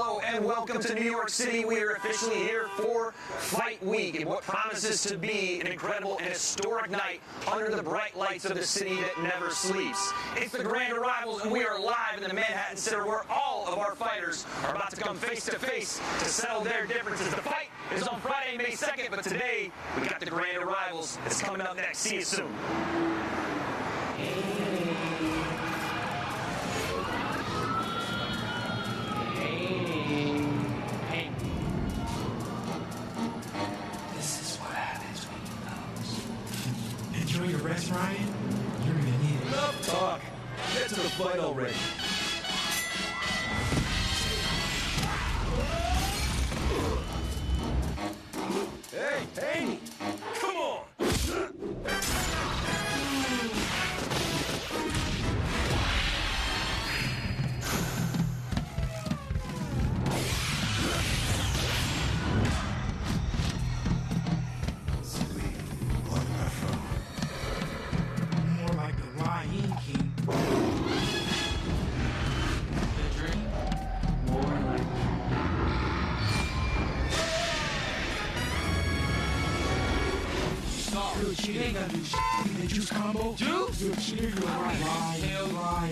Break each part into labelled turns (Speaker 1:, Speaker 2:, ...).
Speaker 1: Hello and welcome to New York City. We are officially here for Fight Week in what promises to be an incredible and historic night under the bright lights of the city that never sleeps. It's the Grand Arrivals and we are live in the Manhattan Center where all of our fighters are about to come face to face to settle their differences. The fight is on Friday, May 2nd, but today we got the Grand Arrivals. It's coming up next. See you soon.
Speaker 2: Enjoy your rest, Ryan. You're gonna need it.
Speaker 3: Enough talk. Get to the fight already. Hey, Haney! Come on!
Speaker 2: More like the Lion King. The dream. More like. Stop. You're a cheater. You ain't gonna do shit. The juice combo. Juice? You're a cheater. You're right.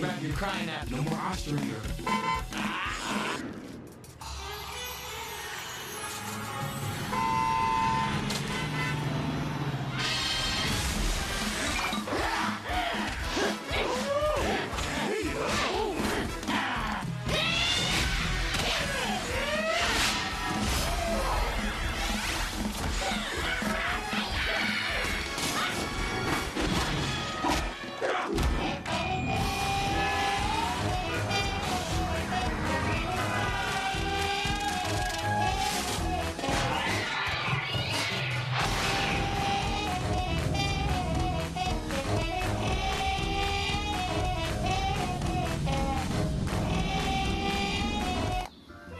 Speaker 2: Right. You're crying at. No more Australia.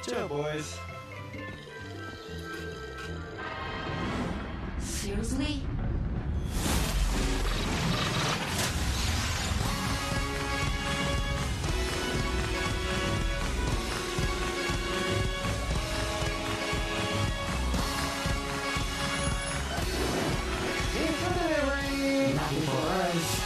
Speaker 3: Chill, boys.
Speaker 4: Seriously?
Speaker 2: Nothing for us.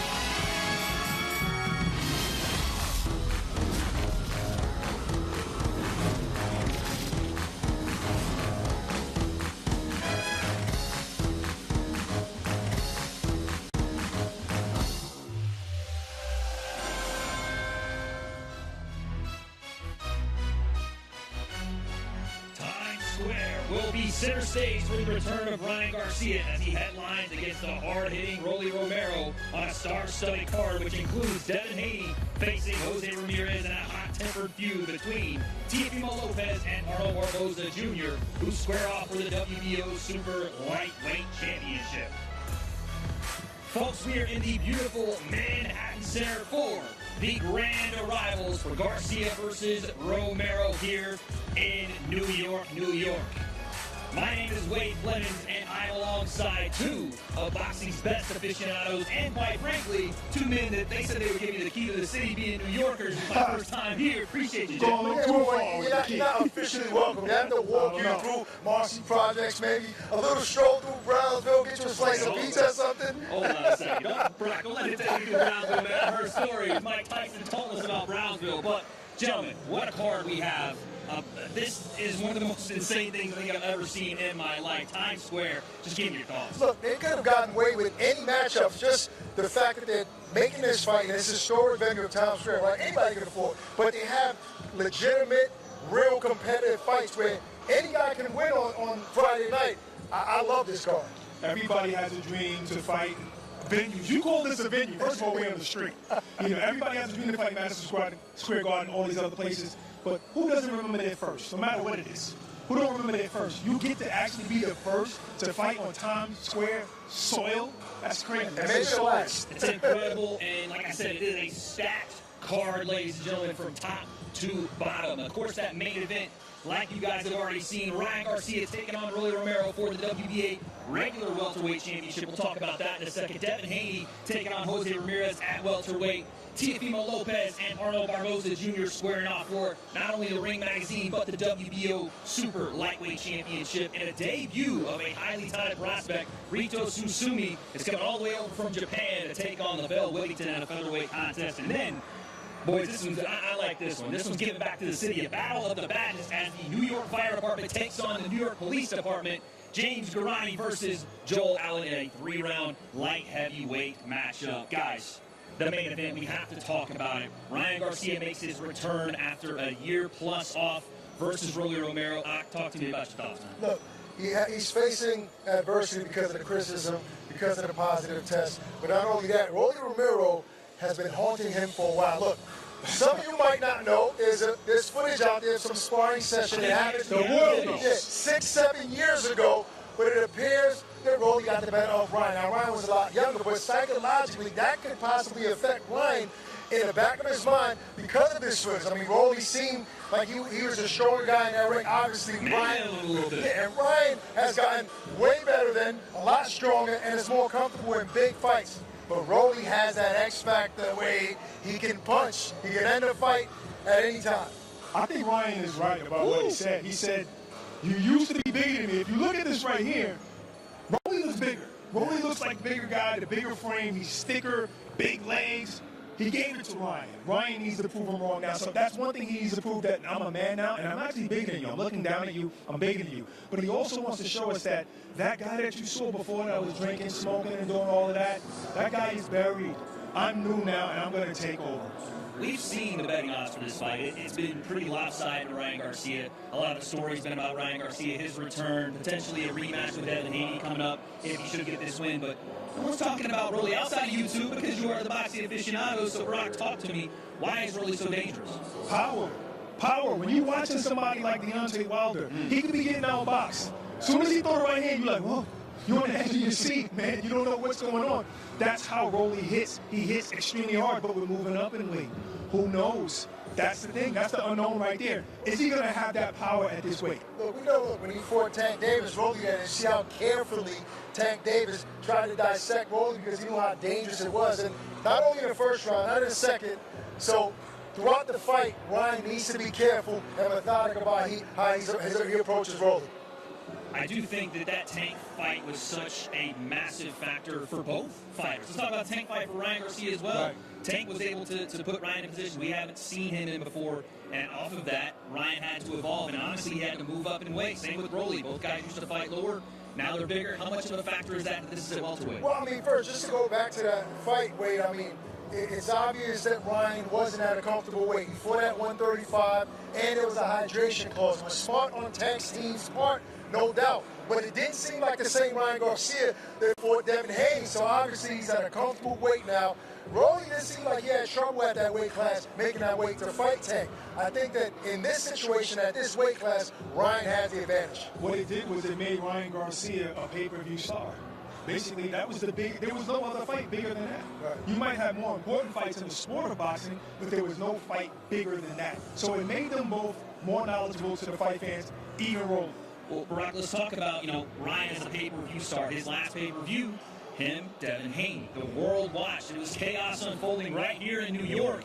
Speaker 5: Times Square will be center stage for the return of Ryan Garcia as he headlines against the hard-hitting Rolly Romero on a star-studded card which includes Devin Haney facing Jose Ramirez in a hot-tempered feud between Teofimo Lopez and Haney and Barboza Jr., who square off for the WBO Super Lightweight Championship. Folks, we are in the beautiful Manhattan Center for the Grand Arrivals for Garcia versus Romero here in New York, New York. My name is Wade Clemens, and I'm alongside two of boxing's best aficionados, and quite frankly, two men that they said they would give me the key to the city, being New Yorkers. It's my first time here. Appreciate you, gentlemen.
Speaker 6: You're not officially welcome. You have to walk you through Marcy Projects, maybe a little stroll through Brownsville, get you a slice of pizza or something.
Speaker 5: Hold on a second. Don't let it take you to Brownsville, man. I heard stories. Mike Tyson told us about Brownsville. But, gentlemen, what a card we have. This is one of the most insane things I think I've ever seen in my life. Times Square, just give me your thoughts.
Speaker 6: Look, they could have gotten away with any matchups, just the fact that they're making this fight in this historic venue of Times Square, right? Anybody can afford, but they have legitimate, real competitive fights where any guy can win on Friday night. I love this card.
Speaker 7: Everybody has a dream to fight venues. You call this a venue. First of all, we're on the street. Everybody has a dream to fight Madison Square Garden, all these other places. But who doesn't remember their first, no matter what it is? Who don't remember their first? You get to actually be the first to fight on Times Square soil. That's crazy.
Speaker 5: It's incredible, and like I said, it is a stacked card, ladies and gentlemen, from top to bottom. Of course, that main event, like you guys have already seen, Ryan Garcia taking on Rolly Romero for the WBA regular welterweight championship. We'll talk about that in a second. Devin Haney taking on Jose Ramirez at welterweight. Teofimo Lopez and Arnold Barboza Jr. squaring off for not only the Ring Magazine, but the WBO Super Lightweight Championship. And a debut of a highly touted prospect, Rito Susumi, is coming all the way over from Japan to take on LaVelle Whittington in a featherweight contest. And then, boys, this one's, I like this one. This one's giving back to the city. A battle of the badges as the New York Fire Department takes on the New York Police Department. James Garani versus Joel Allen in a 3-round light heavyweight matchup. Guys, the main event, we have to talk about it. Ryan Garcia makes his return after a year plus off versus Rolly Romero. Talk to me about your thoughts, man.
Speaker 6: Look, he's facing adversity because of the criticism, because of the positive test. But not only that, Rolly Romero has been haunting him for a while. Look, some of you might not know, there's footage out there of some sparring session that happened 6, 7 years ago, but it appears that Rolly got the better of Ryan. Now, Ryan was a lot younger, but psychologically, that could possibly affect Ryan in the back of his mind because of this footage. I mean, Rolly seemed like he was a stronger guy in that ring. Obviously, Ryan, and Ryan has gotten way better than, a lot stronger, and is more comfortable in big fights. But Rolly has that X factor where he can punch, he can end a fight at any time.
Speaker 7: I think Ryan is right about what he said. He said, you used to be bigger than me. If you look at this right here, Rolly looks bigger. Rolly looks like a bigger guy, the bigger frame. He's thicker, big legs. He gave it to Ryan. Ryan needs to prove him wrong now. So that's one thing he needs to prove, that I'm a man now, and I'm actually bigger than you. I'm looking down at you. I'm bigger than you. But he also wants to show us that that guy that you saw before that was drinking, smoking, and doing all of that, that guy is buried. I'm new now, and I'm going to take over.
Speaker 5: We've seen the betting odds for this fight. It's been pretty lopsided to Ryan Garcia. A lot of the story's been about Ryan Garcia, his return, potentially a rematch with Devin Haney coming up if he should get this win. But we're talking about Rolly outside of YouTube because you are the boxing aficionado. So, Brock, talk to me. Why is Rolly so dangerous?
Speaker 7: Power. Power. When you're watching somebody like Deontay Wilder, he could be getting outboxed. As soon as he throw the right hand, you're like, whoa. You're on the edge of your seat, man. You don't know what's going on. That's how Rolly hits. He hits extremely hard, but we're moving up in weight. Who knows? That's the thing. That's the unknown right there. Is he going to have that power at this weight?
Speaker 6: Look, we know, when he fought Tank Davis, Rolly had to see how carefully Tank Davis tried to dissect Rolly because he knew how dangerous it was. And not only in the first round, not in the second. So throughout the fight, Ryan needs to be careful and methodical about how he approaches Rolly.
Speaker 5: I do think that Tank fight was such a massive factor for both fighters. Let's talk about Tank fight for Ryan Garcia as well. Right. Tank was able to put Ryan in a position we haven't seen him in before, and off of that, Ryan had to evolve, and honestly, he had to move up in weight. Same with Rolly. Both guys used to fight lower. Now they're bigger. How much of a factor is that this is at welterweight?
Speaker 6: Well, I mean, first, just to go back to that fight weight, I mean, it's obvious that Ryan wasn't at a comfortable weight. He fought at 135, and there was a hydration clause. It was smart on Tank's team, smart, no doubt. But it didn't seem like the same Ryan Garcia that fought Devin Haney, so obviously he's at a comfortable weight now. Rolly didn't seem like he had trouble at that weight class, making that weight to fight Tank. I think that in this situation, at this weight class, Ryan has the advantage.
Speaker 7: What it did was it made Ryan Garcia a pay-per-view star. Basically, that was there was no other fight bigger than that. Right. You might have more important fights in the sport of boxing, but there was no fight bigger than that. So it made them both more knowledgeable to the fight fans, even Rolly.
Speaker 5: Well, Barack, let's talk about, Ryan as a pay-per-view star. His last pay-per-view, him, Devin Haney. The world watched. It was chaos unfolding right here in New York.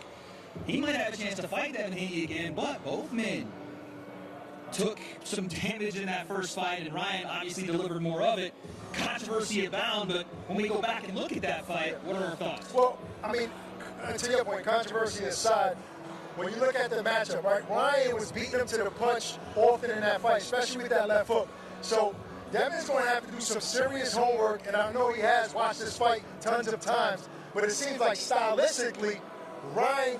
Speaker 5: He might have a chance to fight Devin Haney again, but both men took some damage in that first fight, and Ryan obviously delivered more of it. Controversy abound, but when we go back and look at that fight, what are our thoughts?
Speaker 6: Well, I mean, to your point, controversy aside, when you look at the matchup, right, Ryan was beating him to the punch often in that fight, especially with that left hook. So Devin's going to have to do some serious homework, and I know he has watched this fight tons of times, but it seems like stylistically, Ryan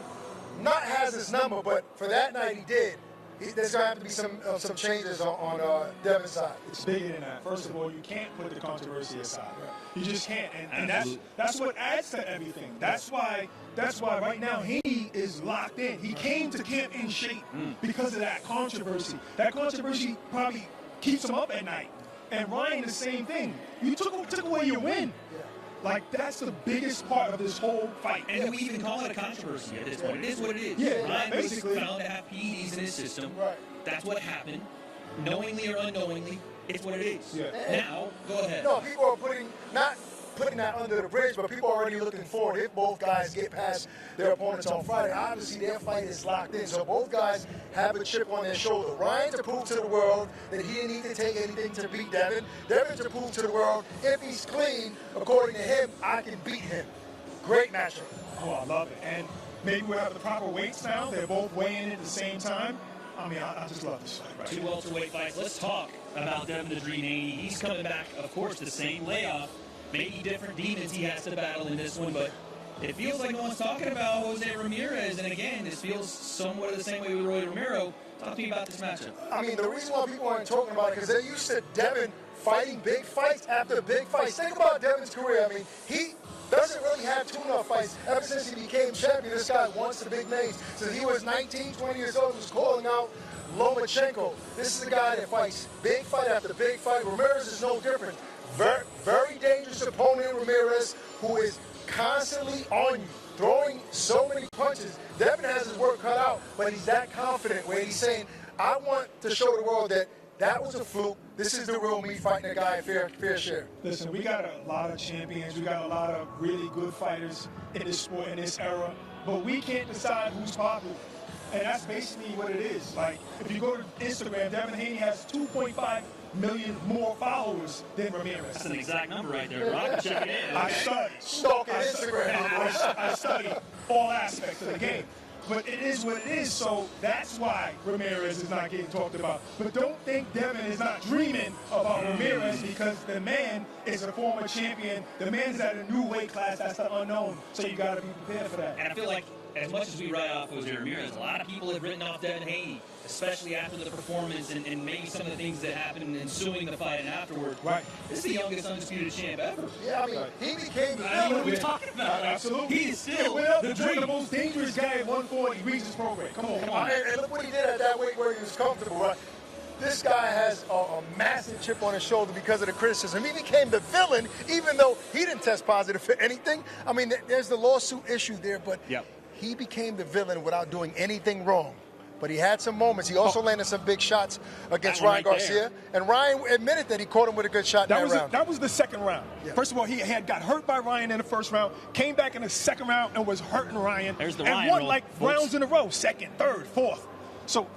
Speaker 6: not has his number, but for that night he did. There's going to have to be some changes on Devin's side.
Speaker 7: It's bigger than that. First of all, you can't put the controversy aside. Right? You just can't, and that's what adds to everything. That's why right now Haney is locked in. He came to camp in shape because of that controversy. That controversy probably keeps him up at night. And Ryan, the same thing. You took away your win. Yeah. Like, that's the biggest part of this whole fight.
Speaker 5: And we even call it a controversy at this point. It is what it is.
Speaker 7: Yeah,
Speaker 5: Ryan
Speaker 7: basically
Speaker 5: was found to have PEDs in his system.
Speaker 6: Right.
Speaker 5: That's what happened. Knowingly or unknowingly, it's what it is.
Speaker 7: Yeah.
Speaker 5: Now, go ahead.
Speaker 6: No, people are putting, not putting that under the bridge, but people are already looking forward. If both guys get past their opponents on Friday, obviously their fight is locked in. So both guys have a chip on their shoulder. Ryan to prove to the world that he didn't need to take anything to beat Devin. Devin to prove to the world, if he's clean, according to him, I can beat him. Great matchup.
Speaker 7: Oh, I love it. And maybe we'll have the proper weights now. They're both weighing in at the same time. I mean, I just love this fight. Right?
Speaker 5: Two welterweight fights. Let's talk about Devin the Dream Haney. He's coming back, of course, the same layoff. Maybe different demons he has to battle in this one, but it feels like no one's talking about Jose Ramirez. And again, this feels somewhat of the same way with Rolly Romero. Talk to me about this matchup.
Speaker 6: I mean, the reason why people aren't talking about it because they're used to Devin fighting big fights after big fights. Think about Devin's career. I mean, he doesn't really have tune-up fights. Ever since he became champion, this guy wants the big names. Since he was 19, 20 years old, he was calling out Lomachenko. This is the guy that fights big fight after big fight. Ramirez is no different. Very, very dangerous opponent, Ramirez, who is constantly on you, throwing so many punches. Devin has his work cut out, but he's that confident where he's saying, I want to show the world that was a fluke. This is the real me fighting a guy fair share.
Speaker 7: Listen, we got a lot of champions. We got a lot of really good fighters in this sport, in this era. But we can't decide who's popular. And that's basically what it is. Like, if you go to Instagram, Devin Haney has 2.5 million more followers than Ramirez.
Speaker 5: That's an exact number right there, Rock. Check it in.
Speaker 7: I study.
Speaker 6: Stalking Instagram.
Speaker 7: I study all aspects of the game. But it is what it is, so that's why Ramirez is not getting talked about. But don't think Devin is not dreaming about Ramirez because the man is a former champion. The man is at a new weight class. That's the unknown. So you got to be prepared for that.
Speaker 5: And I feel like as much as we write off Jose Ramirez, a lot of people have written off Devin Haney, especially after the performance and maybe some of the things that happened ensuing the fight and afterward.
Speaker 7: Right.
Speaker 5: This is the youngest undisputed champ ever.
Speaker 6: Yeah, I mean, he became the
Speaker 5: What are we
Speaker 6: villain.
Speaker 5: talking about?
Speaker 7: Absolutely.
Speaker 5: He is still
Speaker 7: the most dangerous guy at 140 Regis program. Come on.
Speaker 6: And look what he did at that weight where he was comfortable, right? This guy has a massive chip on his shoulder because of the criticism. He became the villain, even though he didn't test positive for anything. I mean, there's the lawsuit issue there, but he became the villain without doing anything wrong. But he had some moments. He also landed some big shots against Ryan Garcia. And Ryan admitted that he caught him with a good shot in that round.
Speaker 7: That was the second round.
Speaker 6: Yeah.
Speaker 7: First of all, he had got hurt by Ryan in the first round, came back in the second round and was hurting Ryan.
Speaker 5: There's the
Speaker 7: and
Speaker 5: Ryan
Speaker 7: won
Speaker 5: roll,
Speaker 7: like
Speaker 5: folks.
Speaker 7: rounds in a row, second, third, fourth. So,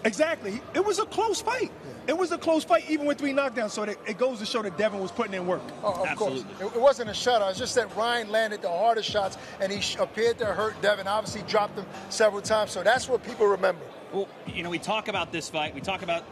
Speaker 7: exactly. It was a close fight.
Speaker 6: Yeah.
Speaker 7: It was a close fight, even with 3 knockdowns. So it goes to show that Devin was putting in work.
Speaker 6: Oh, of
Speaker 5: Absolutely.
Speaker 6: course. It wasn't a shutout. It's just that Ryan landed the hardest shots, and he appeared to hurt Devin. Obviously, dropped him several times. So that's what people remember.
Speaker 5: Well, you know, we talk about this fight. We talk about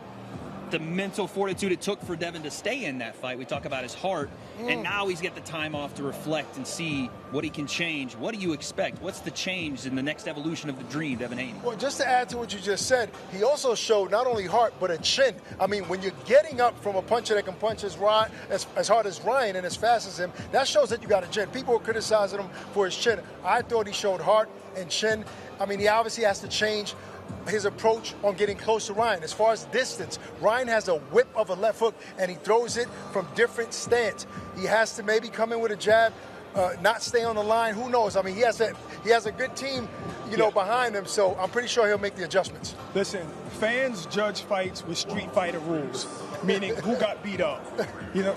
Speaker 5: the mental fortitude it took for Devin to stay in that fight. We talk about his heart. And now he's got the time off to reflect and see what he can change. What do you expect? What's the change in the next evolution of the dream, Devin Haney?
Speaker 6: Well, just to add to what you just said, he also showed not only heart, but a chin. I mean, when you're getting up from a puncher that can punch as hard as Ryan and as fast as him, that shows that you got a chin. People were criticizing him for his chin. I thought he showed heart and chin. I mean, he obviously has to change his approach on getting close to Ryan. As far as distance, Ryan has a whip of a left hook, and he throws it from different stance. He has to maybe come in with a jab, not stay on the line. Who knows? I mean, he has a good team, behind him, so I'm pretty sure he'll make the adjustments.
Speaker 7: Listen, fans judge fights with Street Fighter rules, meaning who got beat up.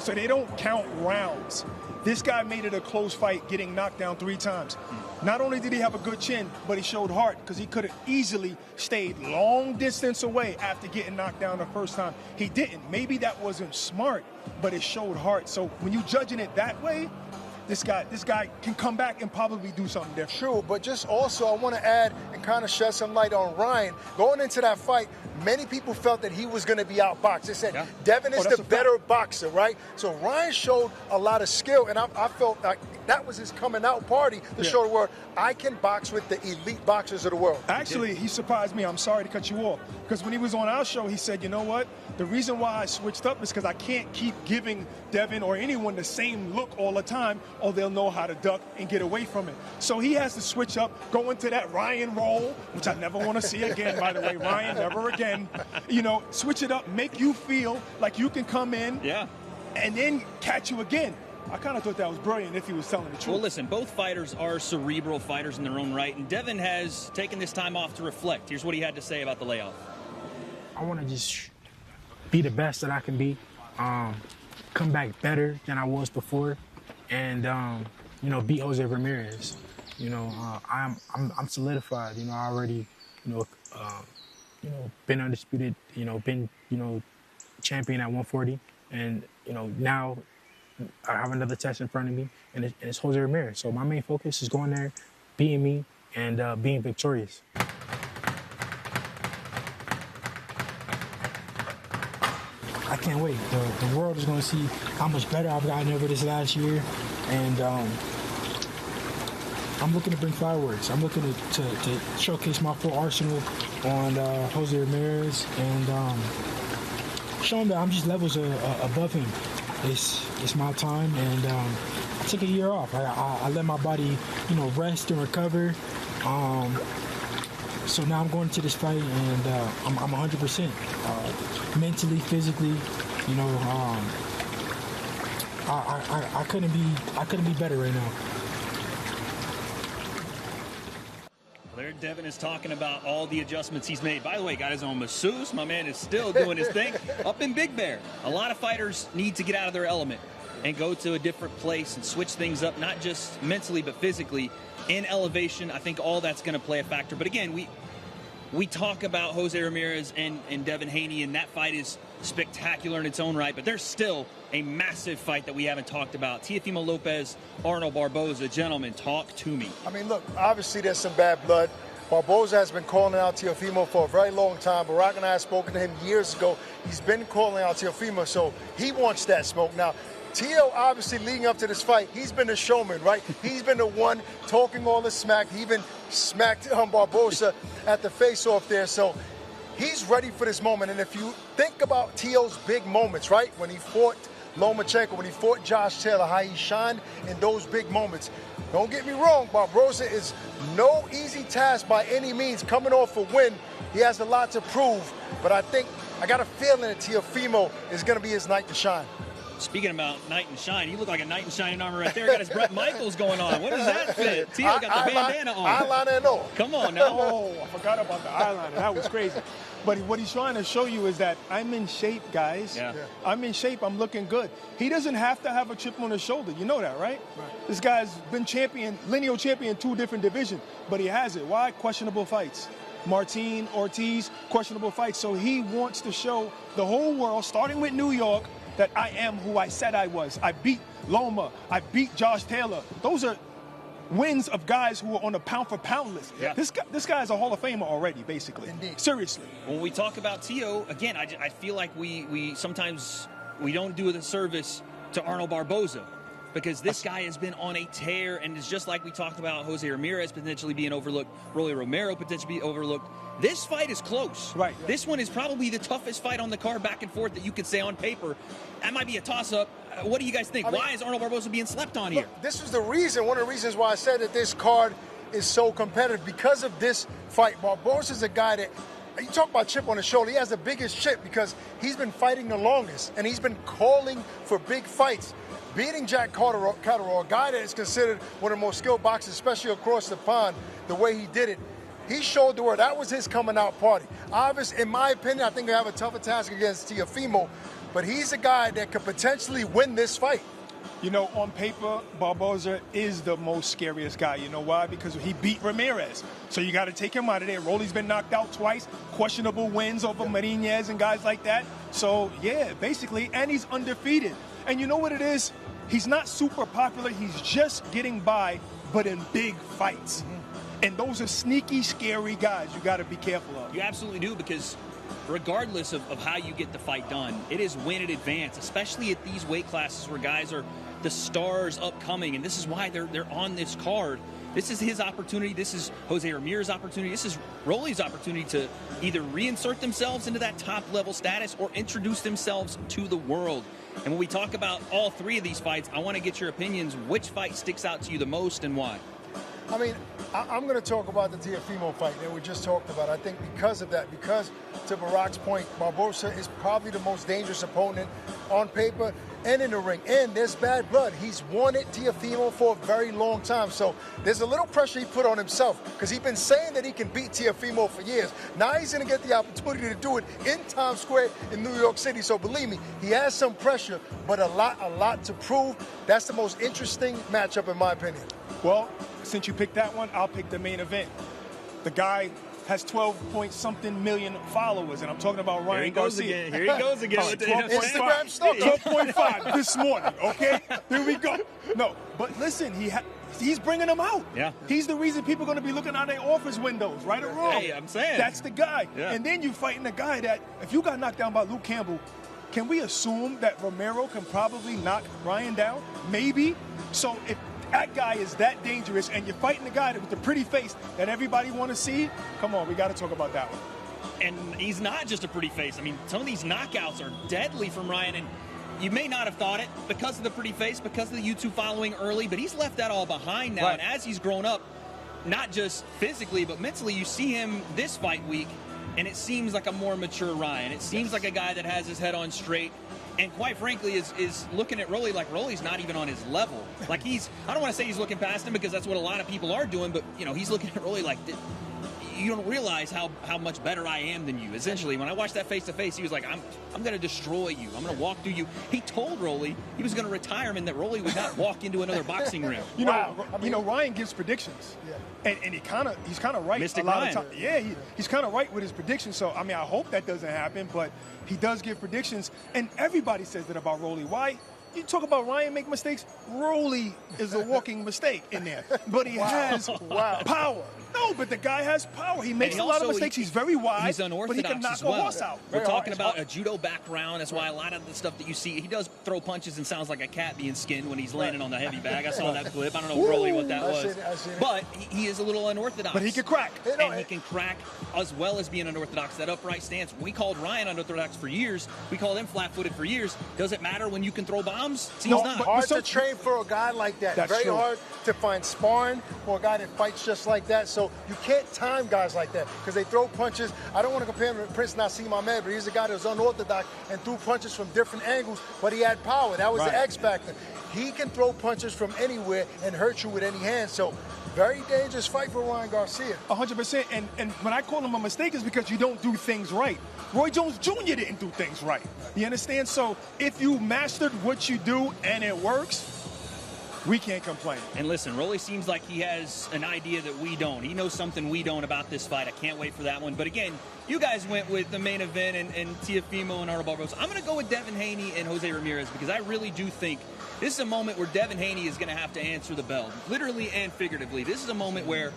Speaker 7: So they don't count rounds. This guy made it a close fight, getting knocked down 3 times. Not only did he have a good chin, but he showed heart because he could have easily stayed long distance away after getting knocked down the first time. He didn't. Maybe that wasn't smart, but it showed heart. So when you're judging it that way, this guy can come back and probably do something different.
Speaker 6: True, but just also I want to add and kind of shed some light on Ryan. Going into that fight, many people felt that he was going to be outboxed. They said Devin is the better boxer, right? So Ryan showed a lot of skill, and I felt like that was his coming out party to show the world, I can box with the elite boxers of the world.
Speaker 7: Actually, he surprised me. I'm sorry to cut you off. Because when he was on our show, he said, you know what? The reason why I switched up is because I can't keep giving Devin or anyone the same look all the time, or they'll know how to duck and get away from it. So he has to switch up, go into that Ryan roll, which I never want to see again, by the way. Ryan, never again. Switch it up, make you feel like you can come in and then catch you again. I kind of thought that was brilliant if he was telling the truth.
Speaker 5: Well, listen, both fighters are cerebral fighters in their own right, and Devin has taken this time off to reflect. Here's what he had to say about the layoff.
Speaker 4: I want to just be the best that I can be. come back better than I was before, and you know, beat Jose Ramirez. You know, I'm solidified. You know, I already, you know, been undisputed. You know, been, you know, champion at 140, and you know, now I have another test in front of me, and it's Jose Ramirez. So my main focus is going there, beating me, and being victorious. I can't wait. The world is going to see how much better I've gotten over this last year, and I'm looking to bring fireworks. I'm looking to showcase my full arsenal on Jose Ramirez, and show him that I'm just levels above him. It's my time, and I took a year off. I let my body, you know, rest and recover. So now I'm going into this fight, and I'm 100%, mentally, physically. You know, I couldn't be better right now.
Speaker 5: There, Devin is talking about all the adjustments he's made. By the way, got his own masseuse. My man is still doing his thing up in Big Bear. A lot of fighters need to get out of their element and go to a different place and switch things up, not just mentally but physically. In elevation, I think all that's going to play a factor. But again, we talk about Jose Ramirez and Devin Haney, and that fight is spectacular in its own right. But there's still a massive fight that we haven't talked about. Teofimo Lopez, Arnold Barboza. Gentlemen, talk to me.
Speaker 6: I mean, look, obviously there's some bad blood. Barboza has been calling out Teofimo for a very long time. Barack and I have spoken to him years ago. He's been calling out Teofimo, so he wants that smoke. Now, Teo, obviously, leading up to this fight, he's been the showman, right? He's been the one talking all the smack. He even smacked Barboza at the face-off there. So he's ready for this moment. And if you think about Teo's big moments, right, when he fought Lomachenko, when he fought Josh Taylor, how he shined in those big moments. Don't get me wrong, Barboza is no easy task by any means. Coming off a win, he has a lot to prove. But I got a feeling that Teofimo is going to be his night to shine.
Speaker 5: Speaking about knight and shine, you look like a knight in shining armor right there. Got his Bret Michaels going on. What does that fit? Teo got the bandana on.
Speaker 6: Eyeliner and all.
Speaker 5: Come on now.
Speaker 7: Oh, I forgot about the eyeliner. That was crazy. But what he's trying to show you is that I'm in shape, guys.
Speaker 5: Yeah.
Speaker 7: I'm in shape. I'm looking good. He doesn't have to have a chip on his shoulder. You know that, right? This guy's been champion, lineal champion in 2 different divisions, but he has it. Why? Questionable fights. Martin, Ortiz, questionable fights. So he wants to show the whole world, starting with New York, that I am who I said I was. I beat Loma. I beat Josh Taylor. Those are wins of guys who are on the pound-for-pound list.
Speaker 5: Yeah.
Speaker 7: This guy is a Hall of Famer already, basically.
Speaker 6: Indeed.
Speaker 7: Seriously.
Speaker 5: When we talk about Teo, again, I feel like we sometimes we don't do the service to Arnold Barboza, because this guy has been on a tear, and it's just like we talked about Jose Ramirez potentially being overlooked, Rolly Romero potentially being overlooked. This fight is close.
Speaker 7: Right.
Speaker 5: This one is probably the toughest fight on the card back and forth that you could say on paper. That might be a toss-up. What do you guys think? Why is Arnold Barboza being slept on here?
Speaker 6: Look, this is the reason, one of the reasons why I said that this card is so competitive, because of this fight. Barboza is a guy that, you talk about chip on his shoulder, he has the biggest chip because he's been fighting the longest, and he's been calling for big fights. Beating Jack Catterall, a guy that is considered one of the most skilled boxers, especially across the pond, the way he did it, he showed the world. That was his coming out party. Obviously, in my opinion, I think they have a tougher task against Teofimo, but he's a guy that could potentially win this fight.
Speaker 7: You know, on paper, Barboza is the most scariest guy. You know why? Because he beat Ramirez. So you got to take him out of there. Rolly's been knocked out twice. Questionable wins over Marinez and guys like that. So, yeah, basically, and he's undefeated. And you know what it is? He's not super popular. He's just getting by, but in big fights. And those are sneaky, scary guys you got to be careful of.
Speaker 5: You absolutely do, because regardless of how you get the fight done, it is win in advance, especially at these weight classes where guys are the stars upcoming, and this is why they're on this card. This is his opportunity. This is Jose Ramirez's opportunity. This is Rolly's opportunity to either reinsert themselves into that top-level status or introduce themselves to the world. And when we talk about all 3 of these fights, I want to get your opinions. Which fight sticks out to you the most and why?
Speaker 6: I mean, I'm going to talk about the Teofimo fight that we just talked about. I think because of that, because to Barack's point, Barboza is probably the most dangerous opponent on paper and in the ring. And there's bad blood. He's wanted Teofimo for a very long time. So there's a little pressure he put on himself because he's been saying that he can beat Teofimo for years. Now he's going to get the opportunity to do it in Times Square in New York City. So believe me, he has some pressure, but a lot to prove. That's the most interesting matchup in my opinion.
Speaker 7: Well, since you picked that one, I'll pick the main event. The guy has 12-point-something million followers, and I'm talking about Ryan Garcia.
Speaker 5: Here he goes again. With the
Speaker 6: Instagram stuff.
Speaker 7: 12.5 this morning, okay? Here we go. No, but listen, he's bringing them out.
Speaker 5: Yeah.
Speaker 7: He's the reason people are going to be looking out their office windows, right or wrong.
Speaker 5: Hey, I'm saying.
Speaker 7: That's the guy.
Speaker 5: Yeah.
Speaker 7: And then you fighting a guy that, if you got knocked down by Luke Campbell, can we assume that Romero can probably knock Ryan down? Maybe. So if that guy is that dangerous and you're fighting the guy with the pretty face that everybody want to see, come on, we got to talk about that one.
Speaker 5: And he's not just a pretty face. I mean, some of these knockouts are deadly from Ryan, and you may not have thought it because of the pretty face, because of the YouTube following early, but he's left that all behind now.
Speaker 7: Right.
Speaker 5: And as he's grown up, not just physically, but mentally, you see him this fight week, and it seems like a more mature Ryan. It seems like a guy that has his head on straight, and quite frankly is looking at Rolly like Rolly's not even on his level. Like I don't want to say he's looking past him because that's what a lot of people are doing, but you know, he's looking at Rolly like, you don't realize how much better I am than you. Essentially, when I watched that face-to-face, he was like, I'm going to destroy you. I'm going to walk through you. He told Rolly he was going to retire him and that Rolly would not walk into another boxing ring.
Speaker 7: You know, Ryan gives predictions, and he's kind of right
Speaker 5: Mystic
Speaker 7: a lot
Speaker 5: Ryan.
Speaker 7: of times. Yeah, he's kind of right with his predictions. So I mean, I hope that doesn't happen, but he does give predictions, and everybody says that about Rolly. Why? You talk about Ryan make mistakes. Rolly is a walking mistake in there, but he has power. No, but the guy has power. He makes a lot of mistakes. He's very wide,
Speaker 5: He's unorthodox
Speaker 7: but he can knock
Speaker 5: as well.
Speaker 7: a horse out.
Speaker 5: We're talking about a judo background. That's why a lot of the stuff that you see, he does throw punches and sounds like a cat being skinned when he's landing on the heavy bag. I saw that clip. I don't know really what that was.
Speaker 6: I seen it.
Speaker 5: But he is a little unorthodox.
Speaker 7: But he can crack.
Speaker 5: And he can crack as well as being unorthodox. That upright stance. We called Ryan unorthodox for years. We called him flat-footed for years. Does it matter when you can throw bombs? Seems not.
Speaker 6: Hard to train for a guy like that.
Speaker 7: That's
Speaker 6: Very
Speaker 7: true.
Speaker 6: hard to find sparring for a guy that fights just like that. So you can't time guys like that because they throw punches. I don't want to compare him to Prince Nassim Ahmed, but he's a guy that was unorthodox and threw punches from different angles, but he had power. That was the X factor. He can throw punches from anywhere and hurt you with any hand. So very dangerous fight for Ryan Garcia.
Speaker 7: 100%. And when I call him a mistake is because you don't do things right. Roy Jones Jr. didn't do things right. You understand? So if you mastered what you do and it works, we can't complain.
Speaker 5: And listen, Rolly seems like he has an idea that we don't. He knows something we don't about this fight. I can't wait for that one. But again, you guys went with the main event and Teofimo and Haney Barboza. I'm going to go with Devin Haney and Jose Ramirez because I really do think this is a moment where Devin Haney is going to have to answer the bell, literally and figuratively. This is a moment where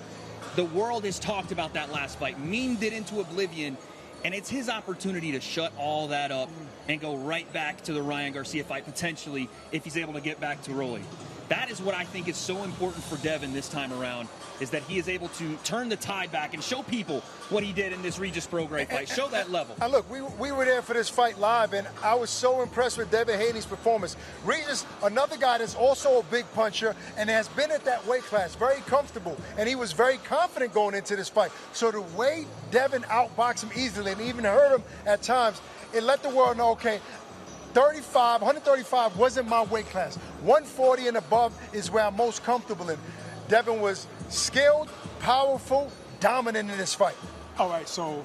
Speaker 5: the world has talked about that last fight, memed it into oblivion, and it's his opportunity to shut all that up and go right back to the Ryan Garcia fight, potentially, if he's able to get back to Rolly. That is what I think is so important for Devin this time around, is that he is able to turn the tide back and show people what he did in this Regis Prograis fight. Show that level.
Speaker 6: And look, we were there for this fight live, and I was so impressed with Devin Haney's performance. Regis, another guy that's also a big puncher and has been at that weight class, very comfortable, and he was very confident going into this fight. So the way Devin outboxed him easily and even hurt him at times, it let the world know, okay, 135 wasn't my weight class. 140 and above is where I'm most comfortable in. Devin was skilled, powerful, dominant in this fight.
Speaker 7: All right, so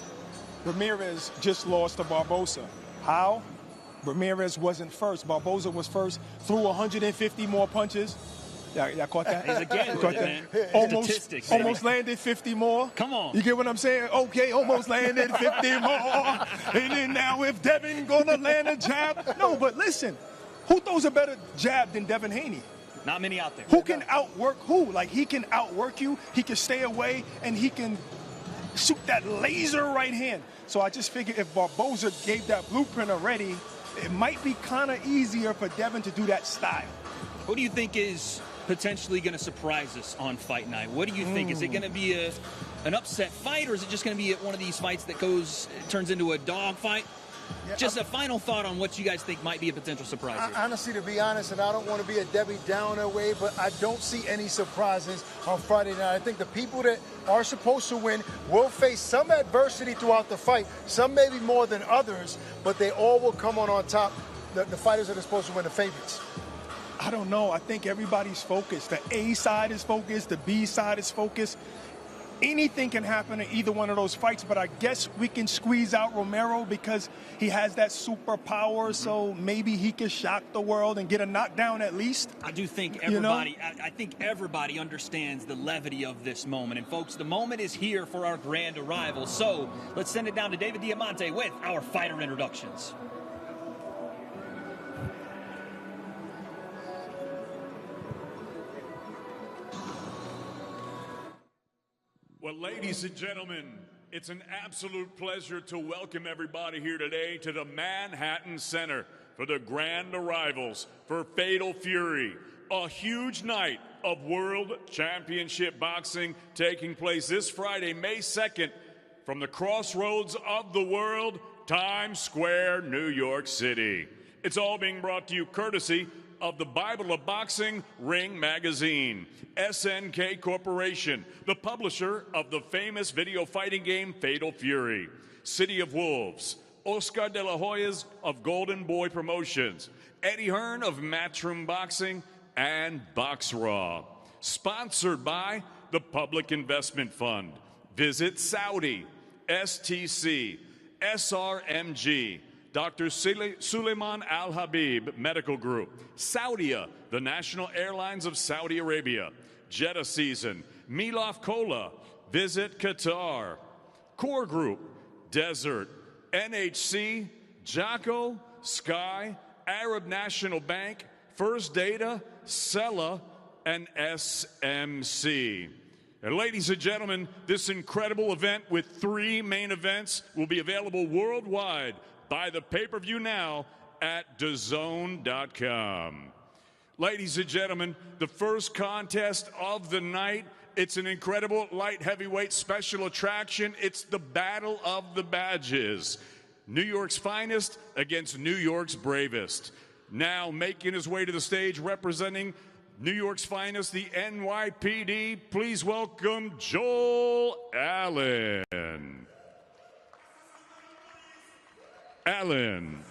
Speaker 7: Ramirez just lost to Barboza. How? Ramirez wasn't first. Barboza was first, threw 150 more punches. Y'all caught that?
Speaker 5: He's again
Speaker 7: Caught
Speaker 5: with it,
Speaker 7: that?
Speaker 5: man. Statistics,
Speaker 7: Almost
Speaker 5: baby.
Speaker 7: landed 50 more.
Speaker 5: Come on.
Speaker 7: You get what I'm saying? Okay, almost landed 50 more. And then now if Devin gonna land a jab. No, but listen, who throws a better jab than Devin Haney?
Speaker 5: Not many out there.
Speaker 7: Who can outwork who? Like, he can outwork you, he can stay away, and he can shoot that laser right hand. So I just figured if Barboza gave that blueprint already, it might be kind of easier for Devin to do that style.
Speaker 5: Who do you think is potentially going to surprise us on fight night? What do you think? Is it going to be an upset fight, or is it just going to be one of these fights that turns into a dog fight? Just a final thought on what you guys think might be a potential surprise here.
Speaker 6: Honestly, to be honest, and I don't want to be a Debbie Downer way, but I don't see any surprises on Friday night. I think the people that are supposed to win will face some adversity throughout the fight, some maybe more than others, but they all will come on top. The fighters that are supposed to win, the favorites.
Speaker 7: I don't know. I think everybody's focused. The A side is focused. The B side is focused. Anything can happen in either one of those fights, but I guess we can squeeze out Romero because he has that superpower, so maybe he can shock the world and get a knockdown at least.
Speaker 5: I do think everybody, I think everybody understands the levity of this moment. And folks, the moment is here for our grand arrival. So let's send it down to David Diamante with our fighter introductions.
Speaker 8: Well, ladies and gentlemen, it's an absolute pleasure to welcome everybody here today to the Manhattan Center for the grand arrivals for Fatal Fury, a huge night of World Championship Boxing taking place this Friday, May 2nd, from the crossroads of the world, Times Square, New York City. It's all being brought to you courtesy of the Bible of Boxing Ring Magazine, SNK Corporation, the publisher of the famous video fighting game Fatal Fury, City of Wolves, Oscar de la Hoya's of Golden Boy Promotions, Eddie Hearn of Matchroom Boxing, and Box Raw. Sponsored by the Public Investment Fund. Visit Saudi, STC, SRMG, Dr. Suleiman Al Habib Medical Group, Saudia, the national airlines of Saudi Arabia, Jeddah Season, Milaf Cola, Visit Qatar, Core Group, Desert, NHC, Jocko, Sky, Arab National Bank, First Data, Sella, and SMC. And ladies and gentlemen, this incredible event with 3 main events will be available worldwide. Buy the pay-per-view now at DAZN.com. Ladies and gentlemen, the first contest of the night, it's an incredible light heavyweight special attraction. It's the Battle of the Badges. New York's finest against New York's bravest. Now making his way to the stage representing New York's finest, the NYPD, please welcome Joel Allen. Allen.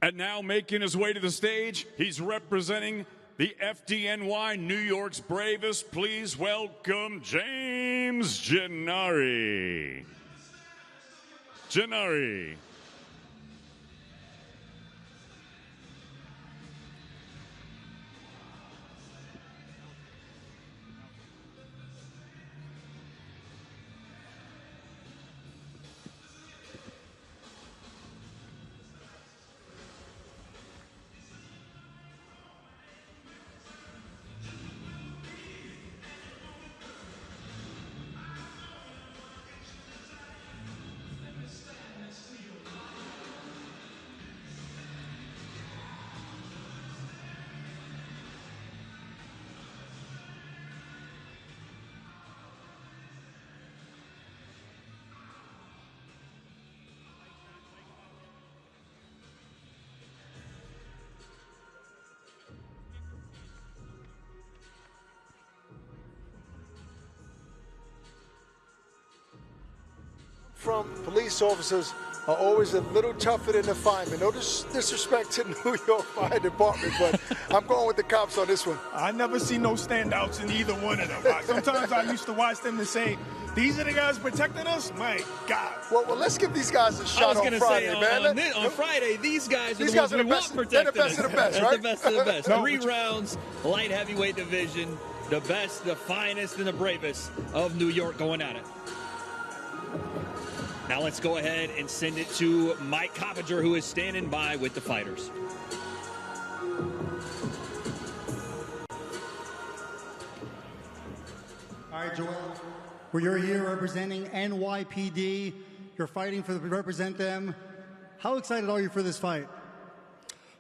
Speaker 8: And now making his way to the stage, he's representing the FDNY, New York's bravest. Please welcome James Gennari. Gennari.
Speaker 6: From police officers are always a little tougher than the firemen. No disrespect to New York Fire Department, but I'm going with the cops on this one.
Speaker 7: I never see no standouts in either one of them. Sometimes I used to watch them and say, these are the guys protecting us? My God.
Speaker 6: Well, let's give these guys a shot on Friday, man.
Speaker 5: On Friday, these guys are the
Speaker 6: guys
Speaker 5: ones we want protecting us.
Speaker 6: They're the best of the best, right?
Speaker 5: The best of the best. 3 rounds, light heavyweight division, the best, the finest, and the bravest of New York going at it. Now let's go ahead and send it to Mike Coppinger, who is standing by with the fighters.
Speaker 9: All right, Joel. Well, you're here representing NYPD. You're fighting to represent them. How excited are you for this fight?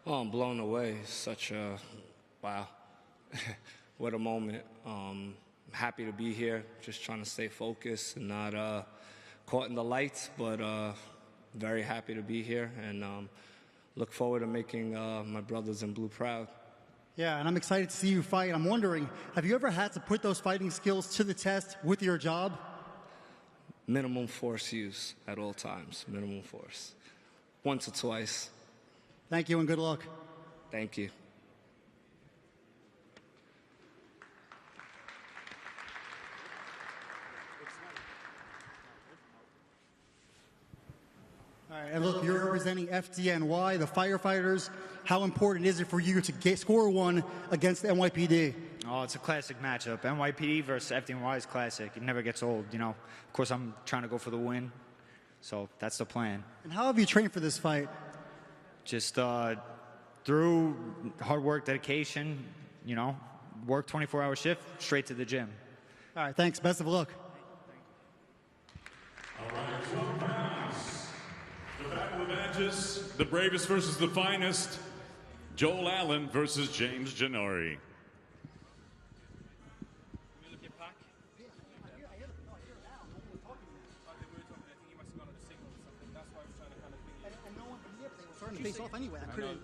Speaker 10: Oh, I'm blown away. Such a, wow, what a moment. Happy to be here, just trying to stay focused and not caught in the lights, but very happy to be here and look forward to making my brothers in blue proud.
Speaker 9: Yeah, and I'm excited to see you fight. I'm wondering, have you ever had to put those fighting skills to the test with your job?
Speaker 10: Minimum force use at all times, minimum force. Once or twice.
Speaker 9: Thank you and good luck.
Speaker 10: Thank you.
Speaker 9: All right, and look, you're representing FDNY, the firefighters. How important is it for you to score one against NYPD?
Speaker 11: Oh, it's a classic matchup. NYPD versus FDNY is classic. It never gets old, you know. Of course, I'm trying to go for the win, so that's the plan.
Speaker 9: And how have you trained for this fight?
Speaker 11: Just through hard work, dedication, you know, work 24-hour shift, straight to the gym.
Speaker 9: All right, thanks. Best of luck.
Speaker 8: All right, 12 rounds. The battle of edges, the bravest versus the finest. Joel Allen versus James Gennari.
Speaker 9: Face off anyway. I couldn't.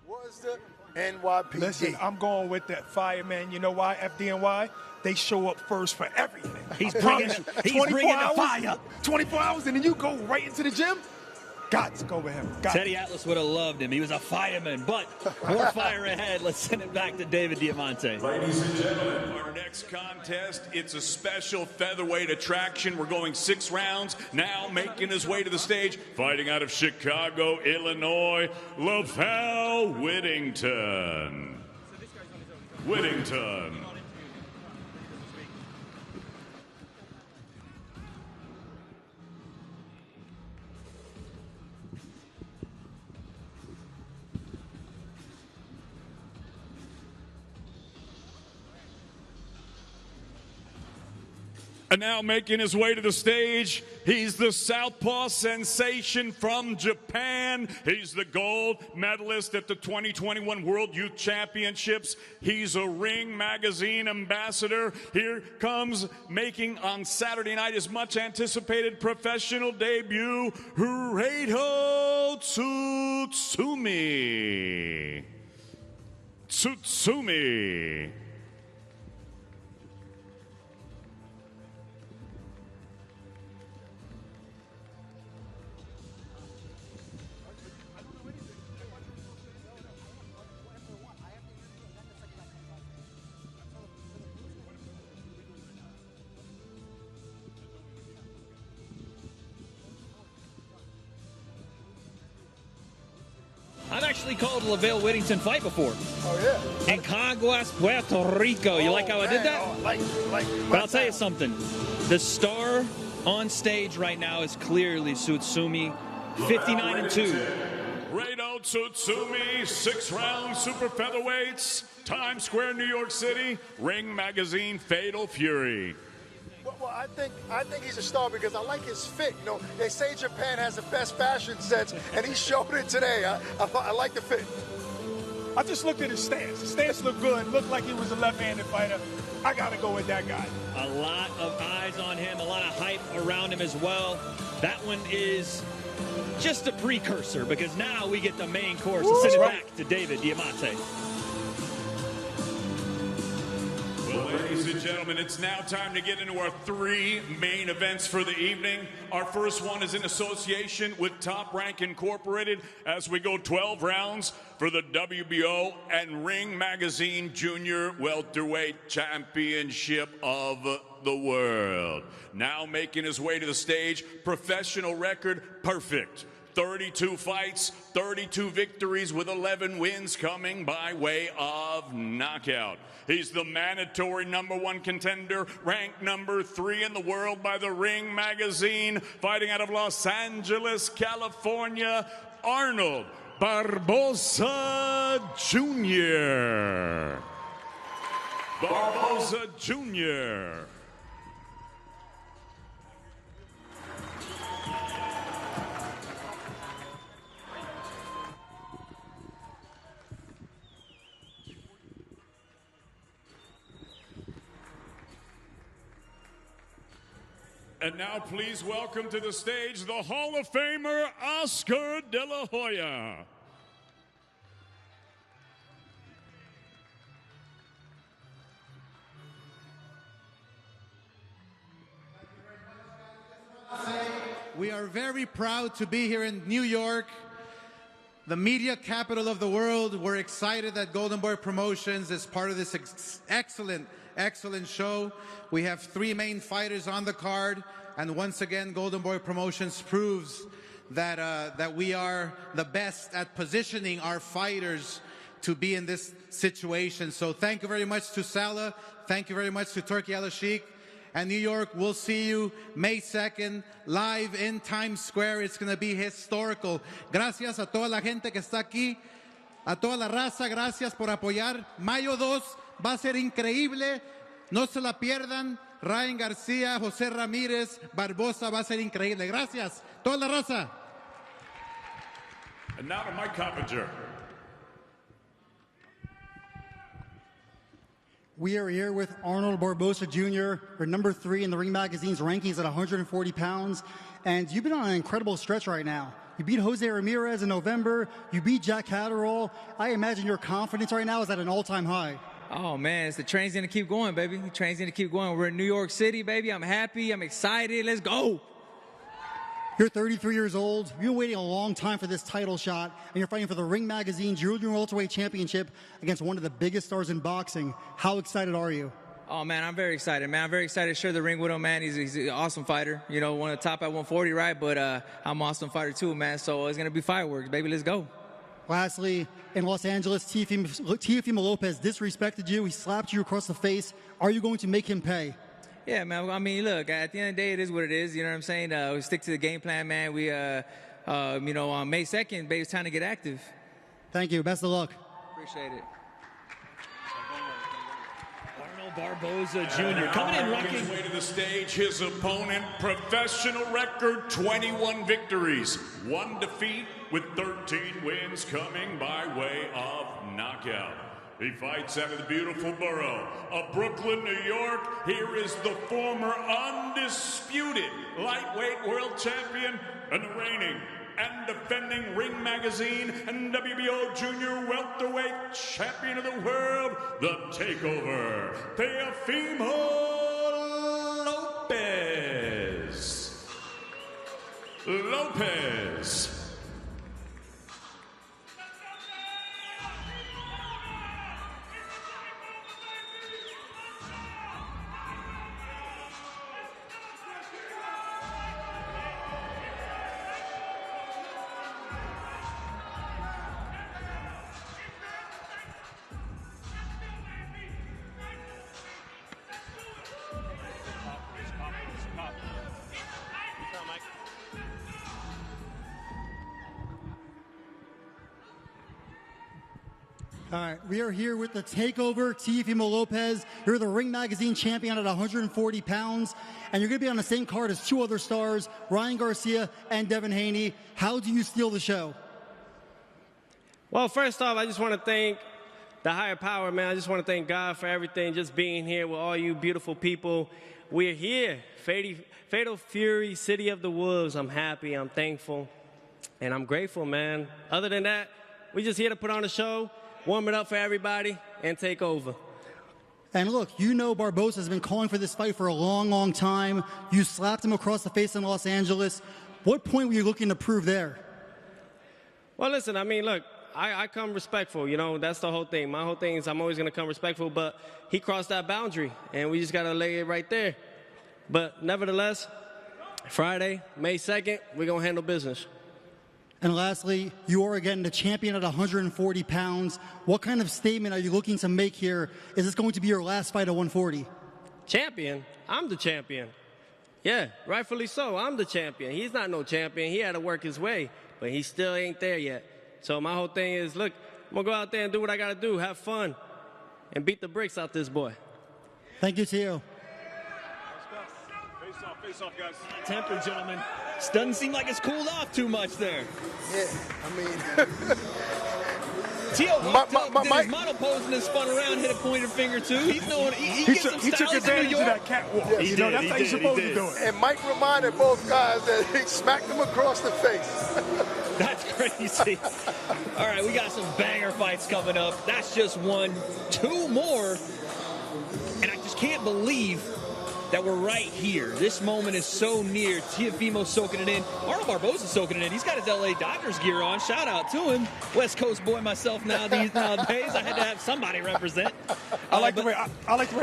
Speaker 6: Was the NYPD?
Speaker 7: Listen, I'm going with that fireman. You know why? FDNY, they show up first for everything.
Speaker 5: He's bringing the fire.
Speaker 7: 24 hours, and then you go right into the gym. Got to go with him.
Speaker 5: Teddy Atlas would have loved him. He was a fireman, but more fire ahead. Let's send it back to David Diamante.
Speaker 8: Ladies and gentlemen, our next contest, it's a special featherweight attraction. We're going 6 rounds. Now making his way to the stage, fighting out of Chicago, Illinois, LaVelle Whittington. And now making his way to the stage, he's the Southpaw sensation from Japan. He's the gold medalist at the 2021 World Youth Championships. He's a Ring Magazine ambassador. Here comes making on Saturday night his much anticipated professional debut, Hiroto Tsutsumi.
Speaker 5: I've actually called a LaVelle Whittington fight before.
Speaker 6: Oh, yeah?
Speaker 5: In Caguas, Puerto Rico. You like how I did that? But I'll tell you something. The star on stage right now is clearly Tsutsumi, 59-2.
Speaker 8: Hiroto Tsutsumi, 6-round super featherweights, Times Square, New York City, Ring Magazine, Fatal Fury.
Speaker 6: Well, I think he's a star because I like his fit. You know, they say Japan has the best fashion sense, and he showed it today. I like the fit.
Speaker 7: I just looked at his stance. His stance looked good. Looked like he was a left-handed fighter. I got to go with that guy.
Speaker 5: A lot of eyes on him, a lot of hype around him as well. That one is just a precursor because now we get the main course. Let's send it back to David Diamante.
Speaker 8: Well, ladies and gentlemen, it's now time to get into our 3 main events for the evening. Our first one is in association with Top Rank Incorporated as we go 12 rounds for the WBO and Ring Magazine Junior Welterweight Championship of the World. Now making his way to the stage, professional record perfect. 32 fights, 32 victories with 11 wins coming by way of knockout. He's the mandatory #1 contender, ranked #3 in the world by the Ring magazine, fighting out of Los Angeles, California, Arnold Barboza Jr. Barboza Jr. And now please welcome to the stage the Hall of Famer, Oscar De La Hoya.
Speaker 12: We are very proud to be here in New York, the media capital of the world. We're excited that Golden Boy Promotions is part of this excellent show. We have 3 main fighters on the card, and once again, Golden Boy Promotions proves that we are the best at positioning our fighters to be in this situation. So thank you very much to Salah. Thank you very much to Turkey Al-Sheikh. And New York, we'll see you May 2nd, live in Times Square. It's going to be historical. Gracias a toda la gente que está aquí, a toda la raza, gracias por apoyar. Mayo 2 va a ser increíble. No se la pierdan. Ryan Garcia, José Ramírez, Barboza, va a ser increíble. Gracias. Toda la raza.
Speaker 8: And now to Mike Coppinger.
Speaker 9: We are here with Arnold Barboza Jr., or #3 in the Ring Magazine's rankings at 140 pounds. And you've been on an incredible stretch right now. You beat Jose Ramirez in November. You beat Jack Catterall. I imagine your confidence right now is at an all-time high.
Speaker 13: Oh, man, the train's going to keep going, baby. The train's going to keep going. We're in New York City, baby. I'm happy. I'm excited. Let's go.
Speaker 9: You're 33 years old. You've been waiting a long time for this title shot, and you're fighting for the Ring Magazine Junior Welterweight Championship against one of the biggest stars in boxing. How excited are you?
Speaker 13: Oh, man, I'm very excited, man. I'm very excited to share the ring with him, man. He's an awesome fighter. You know, one of the top at 140, right? But I'm an awesome fighter, too, man. So it's going to be fireworks, baby. Let's go.
Speaker 9: Lastly, in Los Angeles, Teofimo Lopez disrespected you. He slapped you across the face. Are you going to make him pay?
Speaker 13: Yeah, man. I mean, look, at the end of the day, it is what it is. You know what I'm saying? We stick to the game plan, man. We, you know, on May 2nd, baby, it's time to get active.
Speaker 9: Thank you. Best of luck.
Speaker 13: Appreciate it.
Speaker 5: Arnold Barboza Jr. coming in
Speaker 8: making his way to the stage. His opponent, professional record, 21 victories, 1 defeat with 13 wins coming by way of knockout. He fights out of the beautiful borough of Brooklyn, New York. Here is the former undisputed lightweight world champion and the reigning and defending Ring Magazine and WBO Junior Welterweight Champion of the World, the Takeover, Teofimo Lopez.
Speaker 9: All right, we are here with the Takeover, Teofimo Lopez. You're the Ring Magazine champion at 140 pounds, and you're going to be on the same card as 2 other stars, Ryan Garcia and Devin Haney. How do you steal the show?
Speaker 14: Well, first off, I just want to thank the higher power, man. I just want to thank God for everything, just being here with all you beautiful people. We're here, Fatal Fury, City of the Wolves. I'm happy, I'm thankful, and I'm grateful, man. Other than that, we're just here to put on a show, warm it up for everybody, and take over.
Speaker 9: And look, you know Barboza has been calling for this fight for a long, long time. You slapped him across the face in Los Angeles. What point were you looking to prove there?
Speaker 14: Well, listen, I mean, look, I come respectful, you know, that's the whole thing. My whole thing is I'm always going to come respectful, but he crossed that boundary, and we just got to lay it right there. But nevertheless, Friday, May 2nd, we're going to handle business.
Speaker 9: And lastly, you are again the champion at 140 pounds. What kind of statement are you looking to make here? Is this going to be your last fight at 140?
Speaker 14: Champion? I'm the champion. Yeah, rightfully so. I'm the champion. He's not no champion. He had to work his way, but he still ain't there yet. So my whole thing is, look, I'm going to go out there and do what I got to do, have fun, and beat the bricks out this boy.
Speaker 9: Thank you to you.
Speaker 15: Face off, guys. Temper, gentlemen. This doesn't seem like it's cooled off too much there.
Speaker 6: Yeah, I mean...
Speaker 15: Tio walked up, did his model pose and then spun around, hit a pointer finger too. He's knowing he gets some
Speaker 7: he took
Speaker 15: styles in New
Speaker 7: advantage of
Speaker 15: York.
Speaker 7: that catwalk.
Speaker 6: Yeah,
Speaker 7: You know, that's how you're supposed to do it.
Speaker 6: And Mike reminded both guys that he smacked him across the face.
Speaker 15: That's crazy. All right, we got some banger fights coming up. That's just one. Two more. And I just can't believe that we're right here. This moment is so near. Teofimo's soaking it in. Arnold Barboza's soaking it in. He's got his LA Dodgers gear on. Shout out to him. West Coast boy myself nowadays. I had to have somebody represent.
Speaker 7: I like the way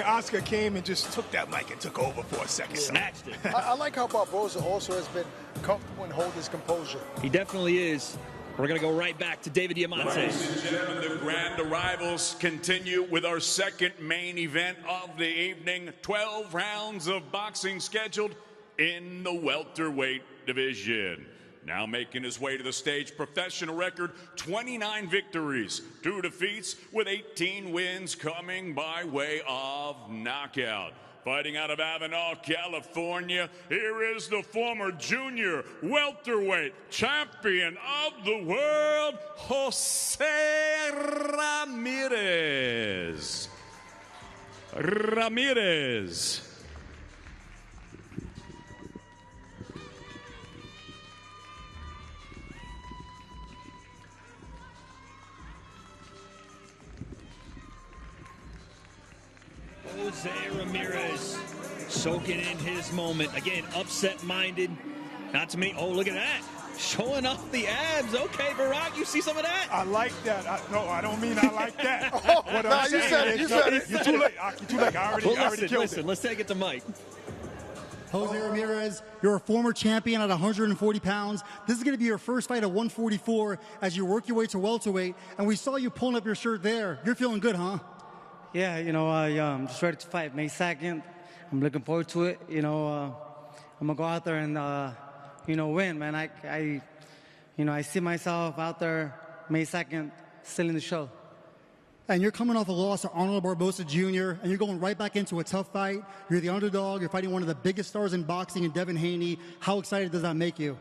Speaker 7: Oscar came and just took that mic and took over for a second.
Speaker 15: Snatched it.
Speaker 6: I like how Barboza also has been comfortable and hold his composure.
Speaker 15: He definitely is. We're going to go right back to David Diamante.
Speaker 8: Ladies and gentlemen, the grand arrivals continue with our second main event of the evening. 12 rounds of boxing scheduled in the welterweight division. Now making his way to the stage, professional record, 29 victories, 2 defeats with 18 wins coming by way of knockout. Fighting out of Avenal, California, here is the former junior welterweight champion of the world, Jose Ramirez.
Speaker 15: Jose Ramirez soaking in his moment. Again, upset-minded. Not to me. Oh, look at that. Showing off the abs. Okay, Barack, you see some of that?
Speaker 7: I like that. No, I don't mean I like that. What
Speaker 6: Nah,
Speaker 7: I'm
Speaker 6: you
Speaker 7: saying
Speaker 6: said it,
Speaker 7: is,
Speaker 6: you said it.
Speaker 7: You're too late. You're too late. I already killed it.
Speaker 15: Let's take it to Mike.
Speaker 9: Jose Ramirez, you're a former champion at 140 pounds. This is going to be your first fight at 144 as you work your way to welterweight. And we saw you pulling up your shirt there. You're feeling good, huh?
Speaker 16: Yeah, I'm just ready to fight May 2nd. I'm looking forward to it. I'm gonna go out there and win, man. I see myself out there May 2nd, still in the show.
Speaker 9: And you're coming off a loss to Arnold Barboza Jr., and you're going right back into a tough fight. You're the underdog. You're fighting one of the biggest stars in boxing, in Devin Haney. How excited does that make you?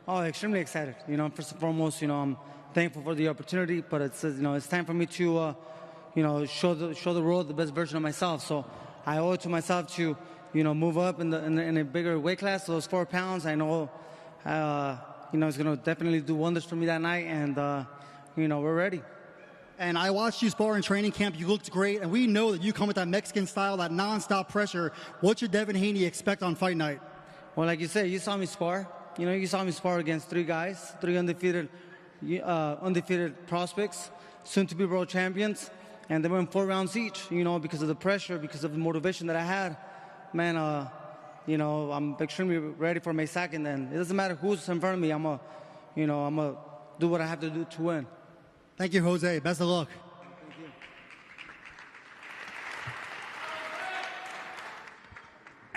Speaker 16: Oh, extremely excited. First and foremost, I'm thankful for the opportunity, but it's time for me to show the world the best version of myself. So I owe it to myself to, move up in a bigger weight class. So those 4 pounds, I know, it's going to definitely do wonders for me that night. And, we're ready.
Speaker 9: And I watched you spar in training camp. You looked great. And we know that you come with that Mexican style, that nonstop pressure. What should Devin Haney expect on fight night?
Speaker 16: Well, like you said, you saw me spar. You saw me spar against 3 guys, 3 undefeated prospects, soon-to-be world champions. And they were in 4 rounds each, because of the pressure, because of the motivation that I had. Man, I'm extremely ready for May 2nd, and it doesn't matter who's in front of me. I'm going to do what I have to do to win.
Speaker 9: Thank you, Jose. Best of luck.
Speaker 16: Thank you.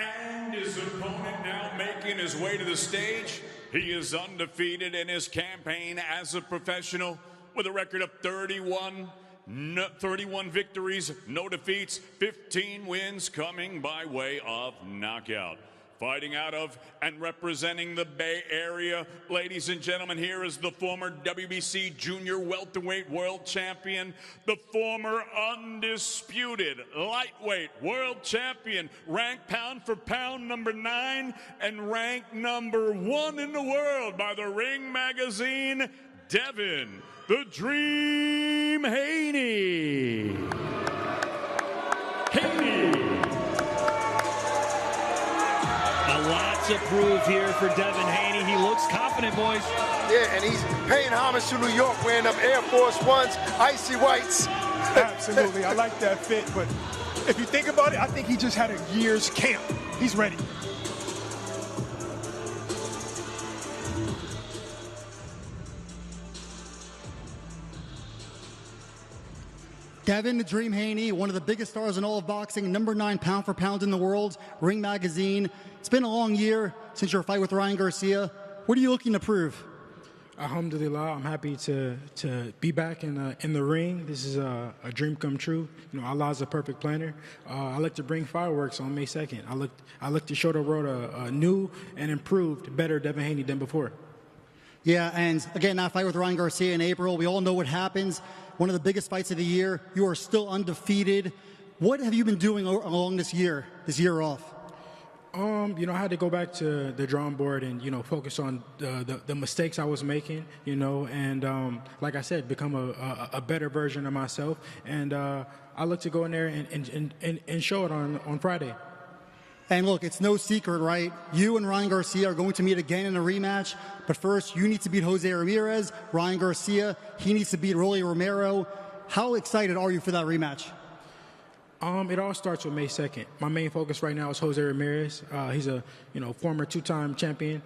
Speaker 8: And his opponent now making his way to the stage. He is undefeated in his campaign as a professional with a record of 31 victories, no defeats, 15 wins coming by way of knockout. Fighting out of and representing the Bay Area, ladies and gentlemen, here is the former WBC Junior Welterweight World Champion, the former undisputed lightweight world champion, ranked pound for pound number 9 and ranked number 1 in the world by the Ring Magazine, Devin the Dream Haney.
Speaker 15: A lot to prove here for Devin Haney. He looks confident, boys.
Speaker 6: Yeah, and he's paying homage to New York, wearing them Air Force Ones, icy whites.
Speaker 7: Absolutely, I like that fit, but if you think about it, I think he just had a year's camp. He's ready.
Speaker 9: Devin the Dream Haney, one of the biggest stars in all of boxing, number 9 pound for pound in the world, Ring Magazine. It's been a long year since your fight with Ryan Garcia. What are you looking to prove?
Speaker 4: Alhamdulillah, I'm happy to be back in the ring. This is a dream come true. You know, Allah's a perfect planner. I like to bring fireworks on May 2nd. I look to show the world a new and improved, better Devin Haney than before.
Speaker 9: Yeah, and again, that fight with Ryan Garcia in April, we all know what happens. One of the biggest fights of the year. You are still undefeated. What have you been doing along this year off?
Speaker 4: You know, I had to go back to the drawing board and, you know, focus on the mistakes I was making, you know, and like I said, become a better version of myself. And I look to go in there and show it on Friday.
Speaker 9: And look, it's no secret, right? You and Ryan Garcia are going to meet again in a rematch. But first, you need to beat Jose Ramirez. Ryan Garcia, he needs to beat Rolly Romero. How excited are you for that rematch?
Speaker 4: It all starts with May 2nd. My main focus right now is Jose Ramirez. He's a former 2-time champion.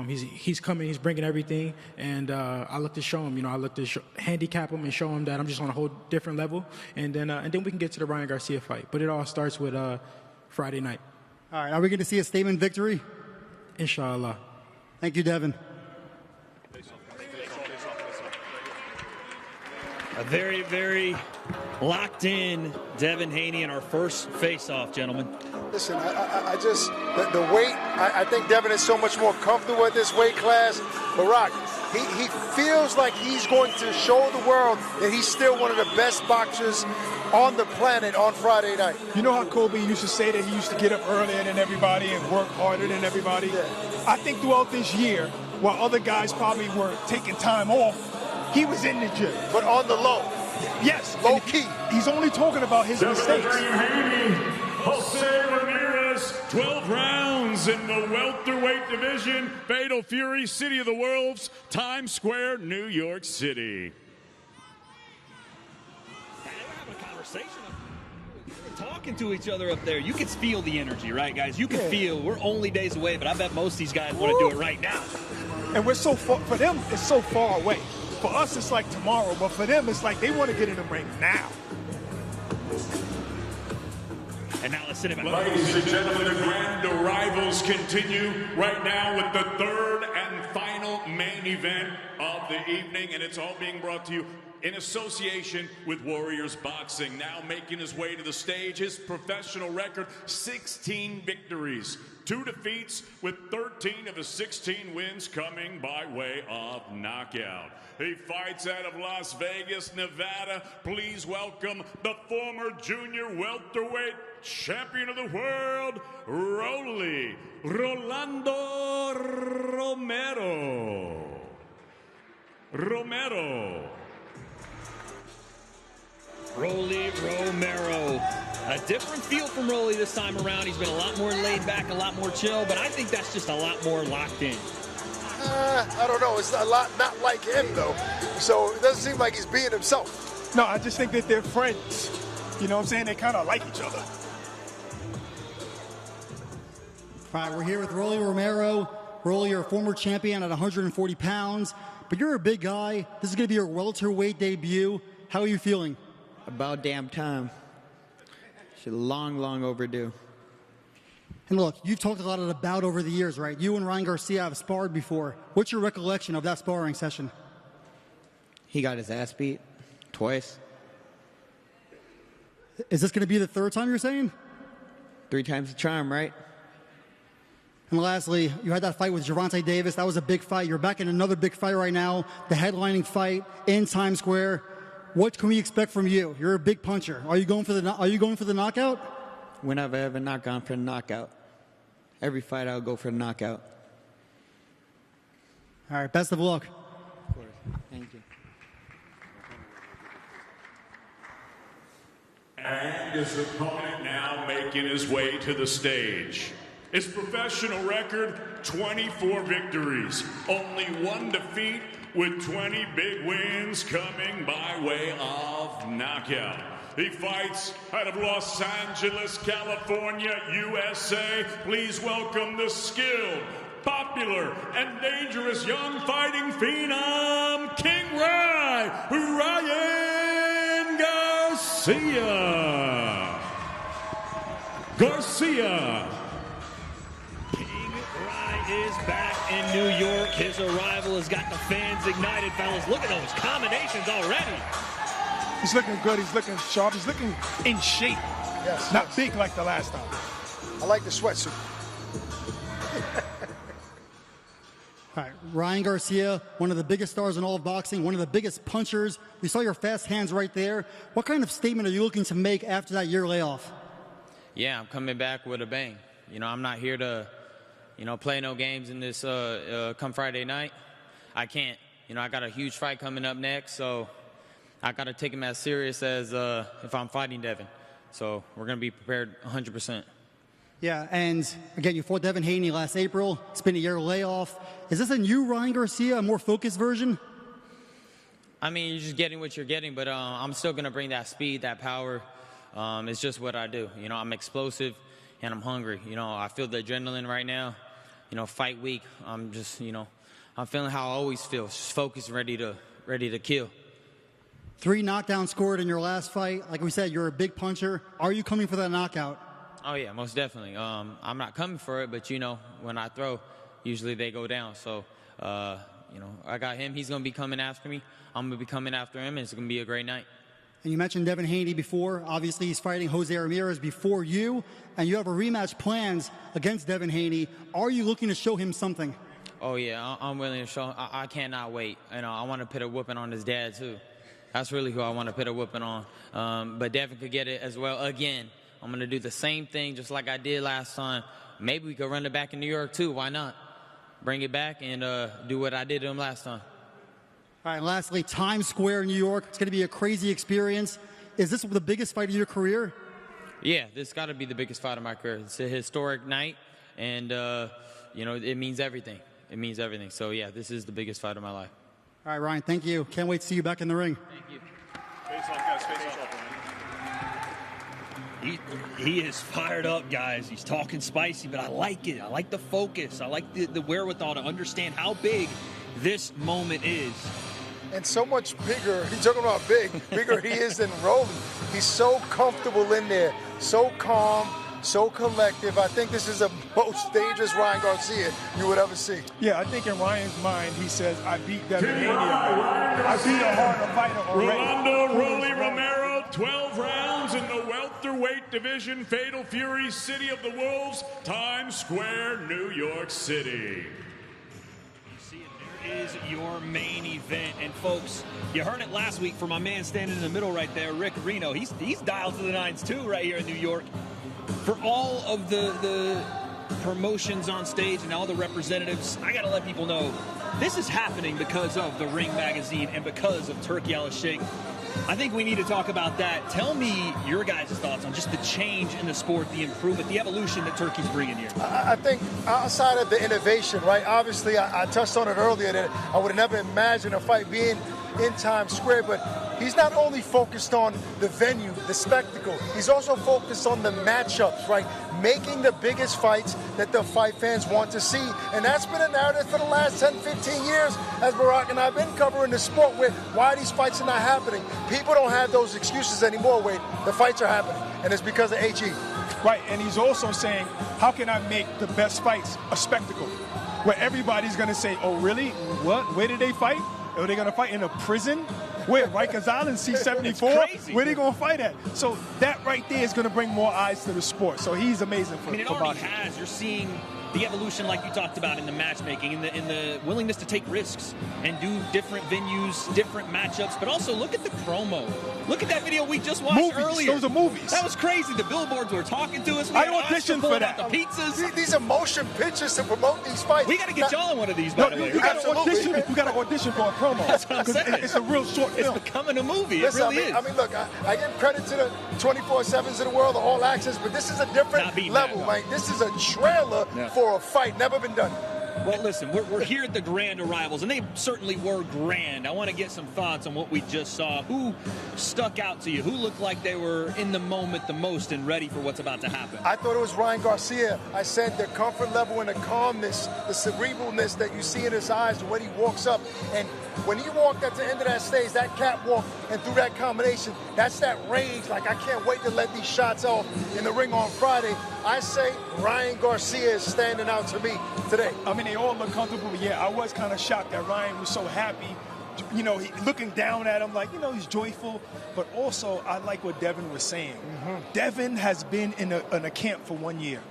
Speaker 4: He's coming. He's bringing everything, and I look to show him. You know, I look to handicap him and show him that I'm just on a whole different level, and then we can get to the Ryan Garcia fight. But it all starts with Friday night.
Speaker 9: All right, are we going to see a statement victory?
Speaker 4: Inshallah.
Speaker 9: Thank you, Devin.
Speaker 15: A very, very locked in Devin Haney in our first face-off, gentlemen.
Speaker 6: Listen, I just, the weight, I think Devin is so much more comfortable at this weight class. Barack, he feels like he's going to show the world that he's still one of the best boxers on the planet on Friday night.
Speaker 7: You know how Kobe used to say that he used to get up earlier than everybody and work harder than everybody? Yeah. I think throughout this year, while other guys probably were taking time off, he was in the gym.
Speaker 6: But on the low.
Speaker 7: Yes.
Speaker 6: Low key.
Speaker 7: He's only talking about his mistakes.
Speaker 8: Jose Ramirez, 12 rounds in the welterweight division. Fatal Fury, City of the Wolves, Times Square, New York City.
Speaker 15: Having a conversation. We're talking to each other up there. You can feel the energy, right, guys? You can feel. We're only days away, but I bet most of these guys want to do it right now.
Speaker 7: And we're so far, for them, it's so far away. For us, it's like tomorrow, but for them, it's like they want to get in the ring now.
Speaker 15: And now let's sit him.
Speaker 8: Ladies and gentlemen, the grand arrivals continue right now with the third and final main event of the evening, and it's all being brought to you in association with Warriors Boxing. Now making his way to the stage, his professional record, 16 victories, 2 defeats, with 13 of his 16 wins coming by way of knockout. He fights out of Las Vegas, Nevada. Please welcome the former junior welterweight champion of the world, Rolando Romero.
Speaker 15: Rolly Romero. A different feel from Rolly this time around. He's been a lot more laid back, a lot more chill, but I think that's just a lot more locked in.
Speaker 6: I don't know. It's a lot not like him, though. So it doesn't seem like he's being himself.
Speaker 7: No, I just think that they're friends. You know what I'm saying? They kind of like each other.
Speaker 9: All right, we're here with Rolly Romero. Rolly, you're a former champion at 140 pounds, but you're a big guy. This is going to be your welterweight debut. How are you feeling?
Speaker 17: About damn time. Should long overdue.
Speaker 9: And look, you've talked a lot about over the years, right? You and Ryan Garcia have sparred before. What's your recollection of that sparring session?
Speaker 17: He got his ass beat twice.
Speaker 9: Is this going to be the third time you're saying?
Speaker 17: 3 times the charm, right?
Speaker 9: And lastly, you had that fight with Gervonta Davis. That was a big fight. You're back in another big fight right now, the headlining fight in Times Square. What can we expect from you? You're a big puncher. Are you going for the knockout?
Speaker 17: When have I ever not gone for a knockout? Every fight I'll go for a knockout.
Speaker 9: All right, best of luck.
Speaker 17: Of course. Thank you.
Speaker 8: And his opponent now making his way to the stage. His professional record, 24 victories, only 1 defeat, with 20 big wins coming by way of knockout. He fights out of Los Angeles, California, USA. Please welcome the skilled, popular, and dangerous young fighting phenom, King Ryan Garcia. Garcia. Garcia.
Speaker 15: Is back in New York. His arrival has got the fans ignited, fellas. Look at those combinations already.
Speaker 7: He's looking good. He's looking sharp. He's looking in shape.
Speaker 6: Yes.
Speaker 7: Not big like the last time.
Speaker 6: I like the sweatsuit.
Speaker 9: All right, Ryan Garcia, one of the biggest stars in all of boxing, one of the biggest punchers. We saw your fast hands right there. What kind of statement are you looking to make after that year layoff?
Speaker 18: Yeah, I'm coming back with a bang. You know, I'm not here to, play no games in this come Friday night. I can't. I got a huge fight coming up next, so I got to take him as serious as if I'm fighting Devin. So we're going to be prepared 100%.
Speaker 9: Yeah, and again, you fought Devin Haney last April. It's been a year layoff. Is this a new Ryan Garcia, a more focused version?
Speaker 18: I mean, you're just getting what you're getting, but I'm still going to bring that speed, that power. It's just what I do. I'm explosive and I'm hungry. I feel the adrenaline right now. Fight week. I'm just, I'm feeling how I always feel, just focused, ready to kill.
Speaker 9: 3 knockdowns scored in your last fight. Like we said, you're a big puncher. Are you coming for that knockout?
Speaker 18: Oh, yeah, most definitely. I'm not coming for it, but, when I throw, usually they go down. So, I got him. He's going to be coming after me. I'm going to be coming after him, and it's going to be a great night.
Speaker 9: And you mentioned Devin Haney before. Obviously, he's fighting Jose Ramirez before you, and you have a rematch planned against Devin Haney. Are you looking to show him something?
Speaker 18: Oh, yeah, I'm willing to show him. I cannot wait. I want to put a whooping on his dad, too. That's really who I want to put a whooping on. But Devin could get it as well. Again, I'm going to do the same thing just like I did last time. Maybe we could run it back in New York, too. Why not? Bring it back and do what I did to him last time.
Speaker 9: All right, lastly, Times Square in New York. It's going to be a crazy experience. Is this the biggest fight of your career?
Speaker 18: Yeah, this got to be the biggest fight of my career. It's a historic night, and, it means everything. It means everything. So, yeah, this is the biggest fight of my life.
Speaker 9: All right, Ryan, thank you. Can't wait to see you back in the ring.
Speaker 18: Thank you.
Speaker 3: Face off, guys. Face off.
Speaker 15: He is fired up, guys. He's talking spicy, but I like it. I like the focus. I like the wherewithal to understand how big this moment is.
Speaker 6: And so much bigger, he's talking about bigger he is than Rolly. He's so comfortable in there, so calm, so collective. I think this is the most dangerous Ryan Garcia you would ever see.
Speaker 7: Yeah, I think in Ryan's mind, he says, I beat Devin Haney. I beat a harder fighter already.
Speaker 8: Rolando Rolly Romero, 12 rounds in the welterweight division, Fatal Fury, City of the Wolves, Times Square, New York City.
Speaker 15: Is your main event. And folks, you heard it last week from my man standing in the middle right there, Rick Reno. He's dialed to the nines too right here in New York. For all of the promotions on stage and all the representatives, I gotta let people know this is happening because of the Ring magazine and because of Turki Al-Sheikh. I think we need to talk about that. Tell me your guys' thoughts on just the change in the sport, the improvement, the evolution that Turki's bringing here.
Speaker 6: I think outside of the innovation, right? Obviously, I touched on it earlier that I would have never imagined a fight being in Times Square, but he's not only focused on the venue, the spectacle, he's also focused on the matchups, right? Making the biggest fights that the fight fans want to see. And that's been a narrative for the last 10, 15 years as Barack and I have been covering the sport with why these fights are not happening. People don't have those excuses anymore, Wade. The fights are happening, and it's because of HE.
Speaker 7: Right, and he's also saying, how can I make the best fights a spectacle? Where everybody's going to say, oh, really? What? Where did they fight? Are they going to fight in a prison? Where? Rikers Island, C-74? Where are they going to fight at? So that right there is going to bring more eyes to the sport. So he's amazing for
Speaker 15: it already has. You're seeing the evolution like you talked about in the matchmaking, in the willingness to take risks and do different venues, different matchups, but also look at the promo. Look at that video we just watched earlier.
Speaker 7: Those are movies.
Speaker 15: That was crazy. The billboards were talking to us.
Speaker 6: I auditioned for that.
Speaker 15: The pizzas.
Speaker 6: These are motion pictures to promote these fights.
Speaker 15: We got to get y'all on one of these, by the way.
Speaker 7: You got to audition for a promo.
Speaker 15: That's what I'm saying.
Speaker 7: It's a real short film.
Speaker 15: It's becoming a movie.
Speaker 6: Listen,
Speaker 15: it really is.
Speaker 6: I mean, look, I give credit to the 24/7s of the world, the All Access, but this is a different level, man. This is a trailer for a fight. Never been done.
Speaker 15: Well, listen, we're here at the Grand Arrivals, and they certainly were grand. I want to get some thoughts on what we just saw. Who stuck out to you? Who looked like they were in the moment the most and ready for what's about to happen?
Speaker 6: I thought it was Ryan Garcia. I said the comfort level and the calmness, the cerebralness that you see in his eyes, the way he walks up. And when he walked at the end of that stage, that catwalk, and through that combination, that's that range. Like, I can't wait to let these shots off in the ring on Friday. I say Ryan Garcia is standing out to me today.
Speaker 7: I mean, they all look comfortable, but yeah, I was kind of shocked that Ryan was so happy. You know, looking down at him like, you know, he's joyful. But also, I like what Devin was saying. Devin has been in a camp for 1 year,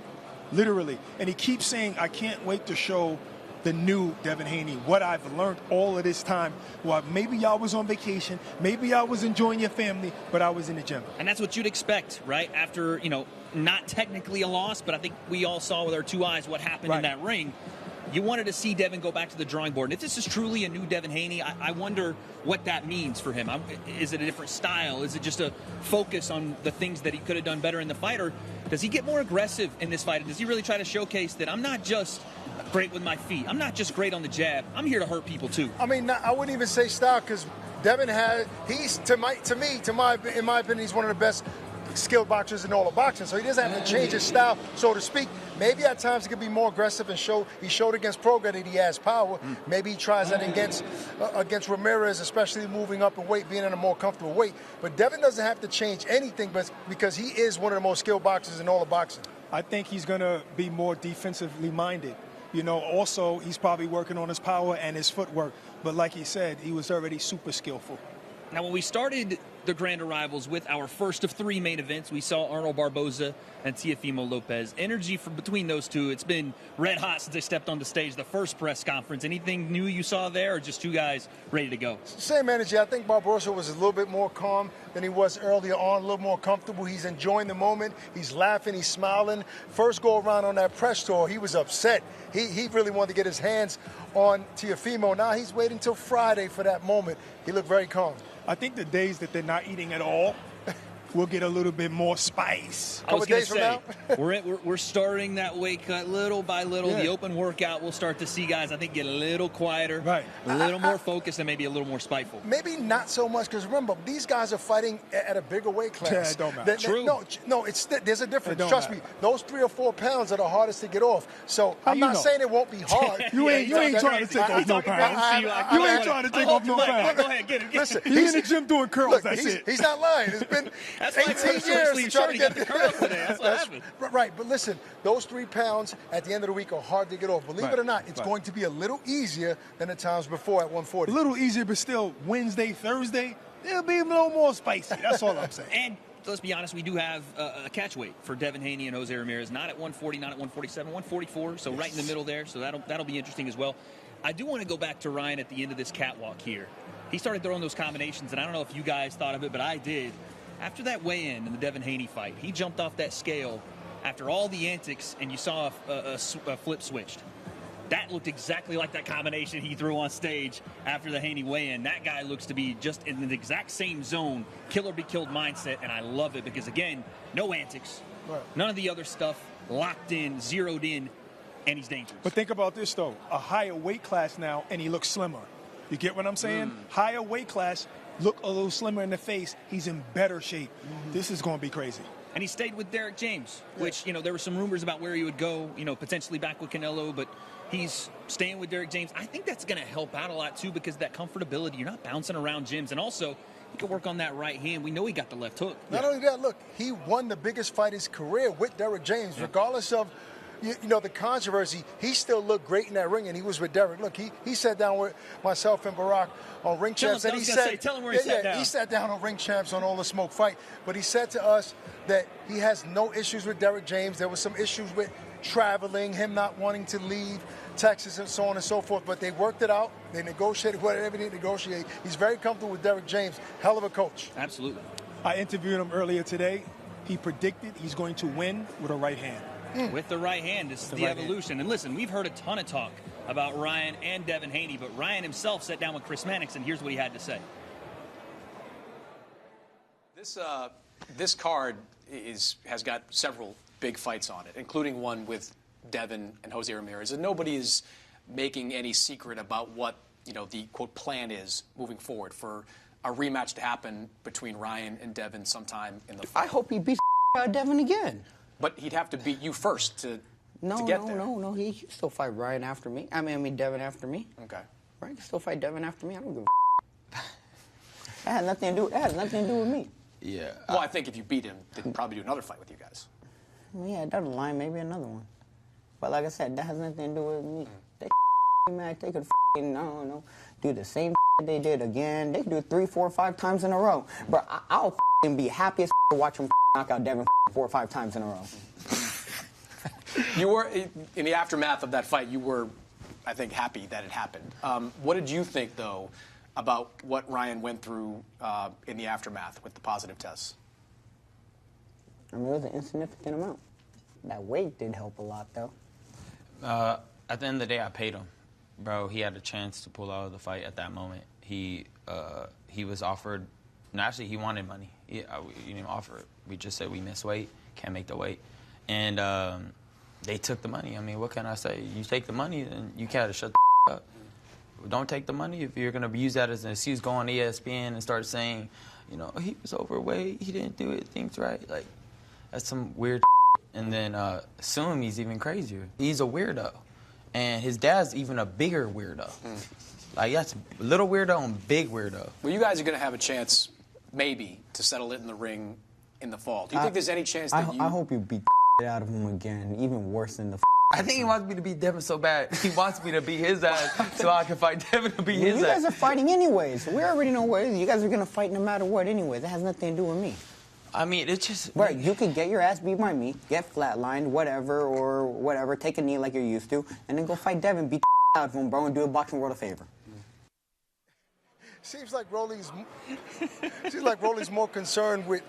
Speaker 7: literally. And he keeps saying, I can't wait to show the new Devin Haney what I've learned all of this time. Well, maybe y'all was on vacation. Maybe y'all was enjoying your family, but I was in the gym.
Speaker 15: And that's what you'd expect, right? After, you know, not technically a loss, but I think we all saw with our two eyes what happened in that ring. You wanted to see Devin go back to the drawing board. And if this is truly a new Devin Haney, I wonder what that means for him. Is it a different style? Is it just a focus on the things that he could have done better in the fight? Or does he get more aggressive in this fight? Does he really try to showcase that I'm not just great with my feet, I'm not just great on the jab, I'm here to hurt people too?
Speaker 6: I mean, I wouldn't even say style, because Devin he's, in my opinion, he's one of the best skilled boxers in all of boxing, so he doesn't have to change his style, so to speak. Maybe at times he could be more aggressive and he showed against Prograis that he has power. Maybe he tries that against Ramirez, especially moving up in weight, being in a more comfortable weight. But Devin doesn't have to change anything, but because he is one of the most skilled boxers in all of boxing.
Speaker 7: I think he's going to be more defensively minded. You know, also, he's probably working on his power and his footwork. But like he said, he was already super skillful.
Speaker 15: Now, when we started the Grand Arrivals with our first of three main events, we saw Arnold Barboza and Teofimo Lopez. Energy from between those two, it's been red hot since they stepped on the stage, the first press conference. Anything new you saw there, or just two guys ready to go?
Speaker 6: Same energy. I think Barboza was a little bit more calm than he was earlier on, a little more comfortable. He's enjoying the moment. He's laughing. He's smiling. First go around on that press tour, he was upset. He really wanted to get his hands on Teofimo. Now he's waiting till Friday for that moment. He looked very calm.
Speaker 7: I think the days that they're not eating at all, we'll get a little bit more spice.
Speaker 15: I was going to say, we're starting that weight cut little by little. Yeah. The open workout, we'll start to see guys, I think, get a little quieter, a little more focused, and maybe a little more spiteful.
Speaker 6: Maybe not so much, because remember, these guys are fighting at a bigger weight class.
Speaker 7: Yeah, it don't matter.
Speaker 15: True.
Speaker 6: No, there's a difference. Trust me, those 3 or 4 pounds are the hardest to get off. So I'm not saying it won't be hard.
Speaker 7: You ain't trying to take off no pounds. You ain't trying to take off no pounds.
Speaker 15: Go ahead, get it.
Speaker 6: Listen,
Speaker 7: he's in the gym doing curls,
Speaker 6: look,
Speaker 7: that's it.
Speaker 6: He's not lying. It's been 18 years to try to get
Speaker 15: the curls today. That's what happened.
Speaker 6: Right, but listen, those 3 pounds at the end of the week are hard to get off. Believe it or not, it's going to be a little easier than the times before at 140.
Speaker 7: A little easier, but still, Wednesday, Thursday, it'll be a little more spicy. That's all I'm saying.
Speaker 15: And let's be honest, we do have a catch weight for Devin Haney and Jose Ramirez. Not at 140, not at 147, 144, so right in the middle there. So that'll be interesting as well. I do want to go back to Ryan at the end of this catwalk here. He started throwing those combinations, and I don't know if you guys thought of it, but I did. After that weigh-in in the Devin Haney fight, he jumped off that scale after all the antics, and you saw a flip switched. That looked exactly like that combination he threw on stage after the Haney weigh-in. That guy looks to be just in the exact same zone, kill or be killed mindset, and I love it because, again, no antics, none of the other stuff, locked in, zeroed in, and he's dangerous.
Speaker 7: But think about this, though. A higher weight class now, and he looks slimmer. You get what I'm saying? Higher weight class, look a little slimmer in the face. He's in better shape. This is going to be crazy.
Speaker 15: And he stayed with Derek James, which, you know, there were some rumors about where he would go, you know, potentially back with Canelo, but he's staying with Derek James. I think that's going to help out a lot, too, because that comfortability, you're not bouncing around gyms. And also, he can work on that right hand. We know he got the left hook.
Speaker 6: Not only that, look, he won the biggest fight of his career with Derek James, regardless of, you know, the controversy. He still looked great in that ring, and he was with Derek. Look, he sat down with myself and Barack on Ring Champs, and he said,
Speaker 15: tell him where he sat down.
Speaker 6: He sat down on Ring Champs on All the Smoke fight, but he said to us that he has no issues with Derek James. There was some issues with traveling, him not wanting to leave Texas and so on and so forth, but they worked it out. They negotiated whatever they negotiate. He's very comfortable with Derek James. Hell of a coach.
Speaker 15: Absolutely.
Speaker 7: I interviewed him earlier today. He predicted he's going to win with a right hand.
Speaker 15: With the right hand, this is the evolution. And listen, we've heard a ton of talk about Ryan and Devin Haney, but Ryan himself sat down with Chris Mannix, and here's what he had to say.
Speaker 19: This card has got several big fights on it, including one with Devin and Jose Ramirez, and nobody is making any secret about what, you know, the quote plan is moving forward for a rematch to happen between Ryan and Devin sometime in the fall.
Speaker 20: I hope he beats Devin again.
Speaker 19: But he'd have to beat you first to get there.
Speaker 20: No. He still fight Ryan after me. I mean Devin after me.
Speaker 19: Okay.
Speaker 20: Brian can still fight Devin after me. I don't give a That has nothing to do with me.
Speaker 19: Yeah. Well, I think if you beat him, they'd probably do another fight with you guys.
Speaker 20: Yeah, down the line, maybe another one. But like I said, that has nothing to do with me. They man, they could I don't know, do the same they did again. They could do it 3, 4, 5 times in a row. But I'll be happy as to watch him knock out Devin 4 or 5 times in a row.
Speaker 19: You were, in the aftermath of that fight, you were, I think, happy that it happened. What did you think, though, about what Ryan went through in the aftermath with the positive tests?
Speaker 20: I mean, it was an insignificant amount. That weight did help a lot, though.
Speaker 18: At the end of the day, I paid him. Bro, he had a chance to pull out of the fight at that moment. He was offered, no, actually, he wanted money. He didn't offer it. We just said we missed weight, can't make the weight. And they took the money. I mean, what can I say? You take the money, then you gotta shut the up. Don't take the money if you're going to use that as an excuse. Go on ESPN and start saying, you know, he was overweight, he didn't do it, things right. Like, that's some weird And then assume he's even crazier. He's a weirdo. And his dad's even a bigger weirdo. Like, that's a little weirdo and big weirdo.
Speaker 19: Well, you guys are going to have a chance, maybe, to settle it in the ring in the fall. Do you think there's any chance that
Speaker 20: I hope you beat the out of him again, even worse than the
Speaker 18: I think he wants me to beat Devin so bad. He wants me to beat his ass so I can fight Devin to beat his ass.
Speaker 20: You guys are fighting anyways. We already know what it is. You guys are going to fight no matter what anyways. That has nothing to do with me.
Speaker 18: I mean, it's just...
Speaker 20: Right, you could get your ass beat by me, get flatlined, whatever, take a knee like you're used to, and then go fight Devin, beat the out of him, bro, and do a boxing world a favor.
Speaker 6: Seems like Rolly's more concerned with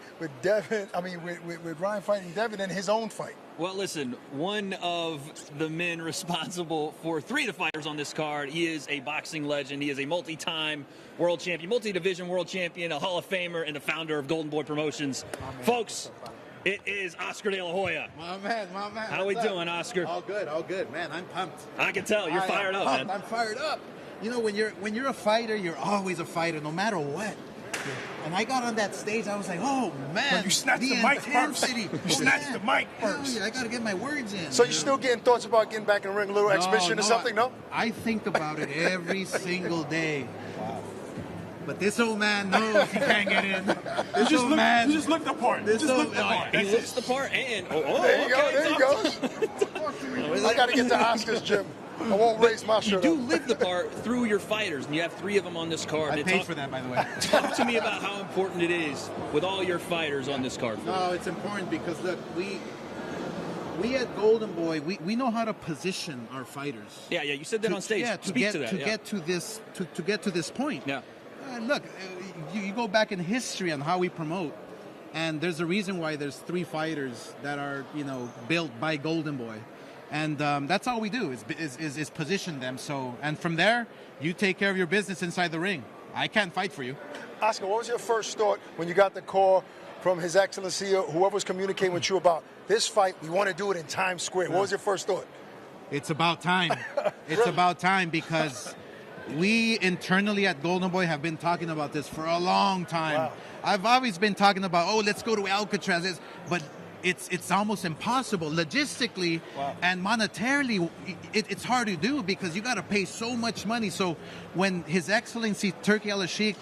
Speaker 6: Devin. I mean, with Ryan fighting Devin than his own fight.
Speaker 15: Well, listen, one of the men responsible for 3 of the fighters on this card, he is a boxing legend. He is a multi-time world champion, multi-division world champion, a Hall of Famer, and the founder of Golden Boy Promotions. Folks, it is Oscar De La Hoya.
Speaker 12: My man.
Speaker 15: How we doing, Oscar?
Speaker 12: All good, man. I'm pumped.
Speaker 15: I can tell. You're fired up, man.
Speaker 12: I'm fired up. You know, when you're a fighter, you're always a fighter, no matter what. And I got on that stage, I was like, oh, man.
Speaker 7: Well, you snatched the mic first. You snatched the mic first.
Speaker 12: I got to get my words in.
Speaker 6: So you're still getting thoughts about getting back in the ring, a little exhibition or something, no?
Speaker 12: I think about it every single day. Wow. But this old man knows he can't get in.
Speaker 7: You just looked the part.
Speaker 15: He looks the part, and...
Speaker 6: There you go. I got to get to Oscar's gym. I won't raise my shirt.
Speaker 15: You do live the part through your fighters, and you have 3 of them on this card.
Speaker 12: I paid for that, by the way.
Speaker 15: Talk to me about how important it is with all your fighters on this card.
Speaker 12: No, it's important because, look, we at Golden Boy, we know how to position our fighters.
Speaker 15: Yeah, you said that on stage.
Speaker 12: Yeah,
Speaker 15: Speak to that.
Speaker 12: To get to this point.
Speaker 15: Yeah.
Speaker 12: Look, you go back in history on how we promote, and there's a reason why there's 3 fighters that are, built by Golden Boy. And that's all we do is position them. So, and from there, you take care of your business inside the ring. I can't fight for you.
Speaker 6: Oscar, what was your first thought when you got the call from His Excellency or whoever was communicating with you about this fight? We want to do it in Times Square. What was your first thought?
Speaker 12: It's about time. It's about time because we internally at Golden Boy have been talking about this for a long time. Wow. I've always been talking about, let's go to Alcatraz, but it's almost impossible logistically. Wow. And monetarily. It's hard to do because you got to pay so much money. So when His Excellency Turki Al-Sheikh